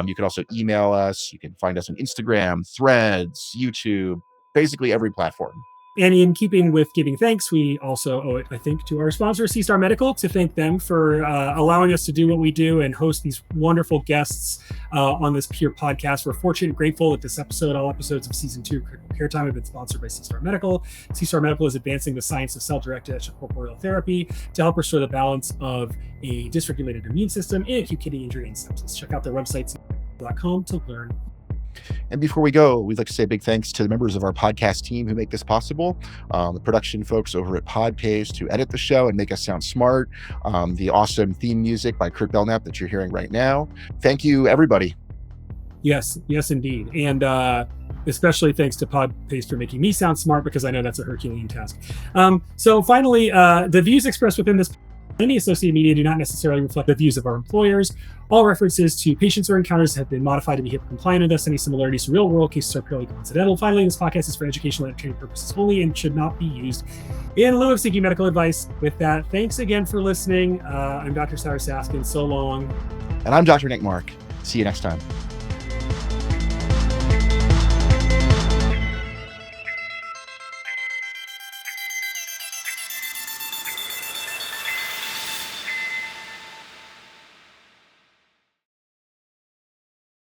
You can also email us. You can find us on Instagram, Threads, YouTube, basically every platform. And in keeping with giving thanks, we also owe it, I think, to our sponsor, C-Star Medical, to thank them for allowing us to do what we do and host these wonderful guests on this Pure podcast. We're fortunate and grateful that all episodes of Season 2 Critical Care Time have been sponsored by C-Star Medical. C-Star Medical is advancing the science of cell-directed extracorporeal therapy to help restore the balance of a dysregulated immune system in acute kidney injury and sepsis. Check out their website, c-star.com, to learn. And before we go, we'd like to say a big thanks to the members of our podcast team who make this possible. The production folks over at PodPaste who edit the show and make us sound smart. The awesome theme music by Kurt Belknap that you're hearing right now. Thank you, everybody. Yes, indeed. And especially thanks to PodPaste for making me sound smart, because I know that's a Herculean task. So finally, the views expressed within this any associated media do not necessarily reflect the views of our employers. All references to patients or encounters have been modified to be HIPAA compliant, and thus any similarities to real-world cases are purely coincidental. Finally, this podcast is for educational and entertainment purposes only and should not be used in lieu of seeking medical advice. With that, thanks again for listening. I'm Dr. Cyrus Askin. So long. And I'm Dr. Nick Mark. See you next time.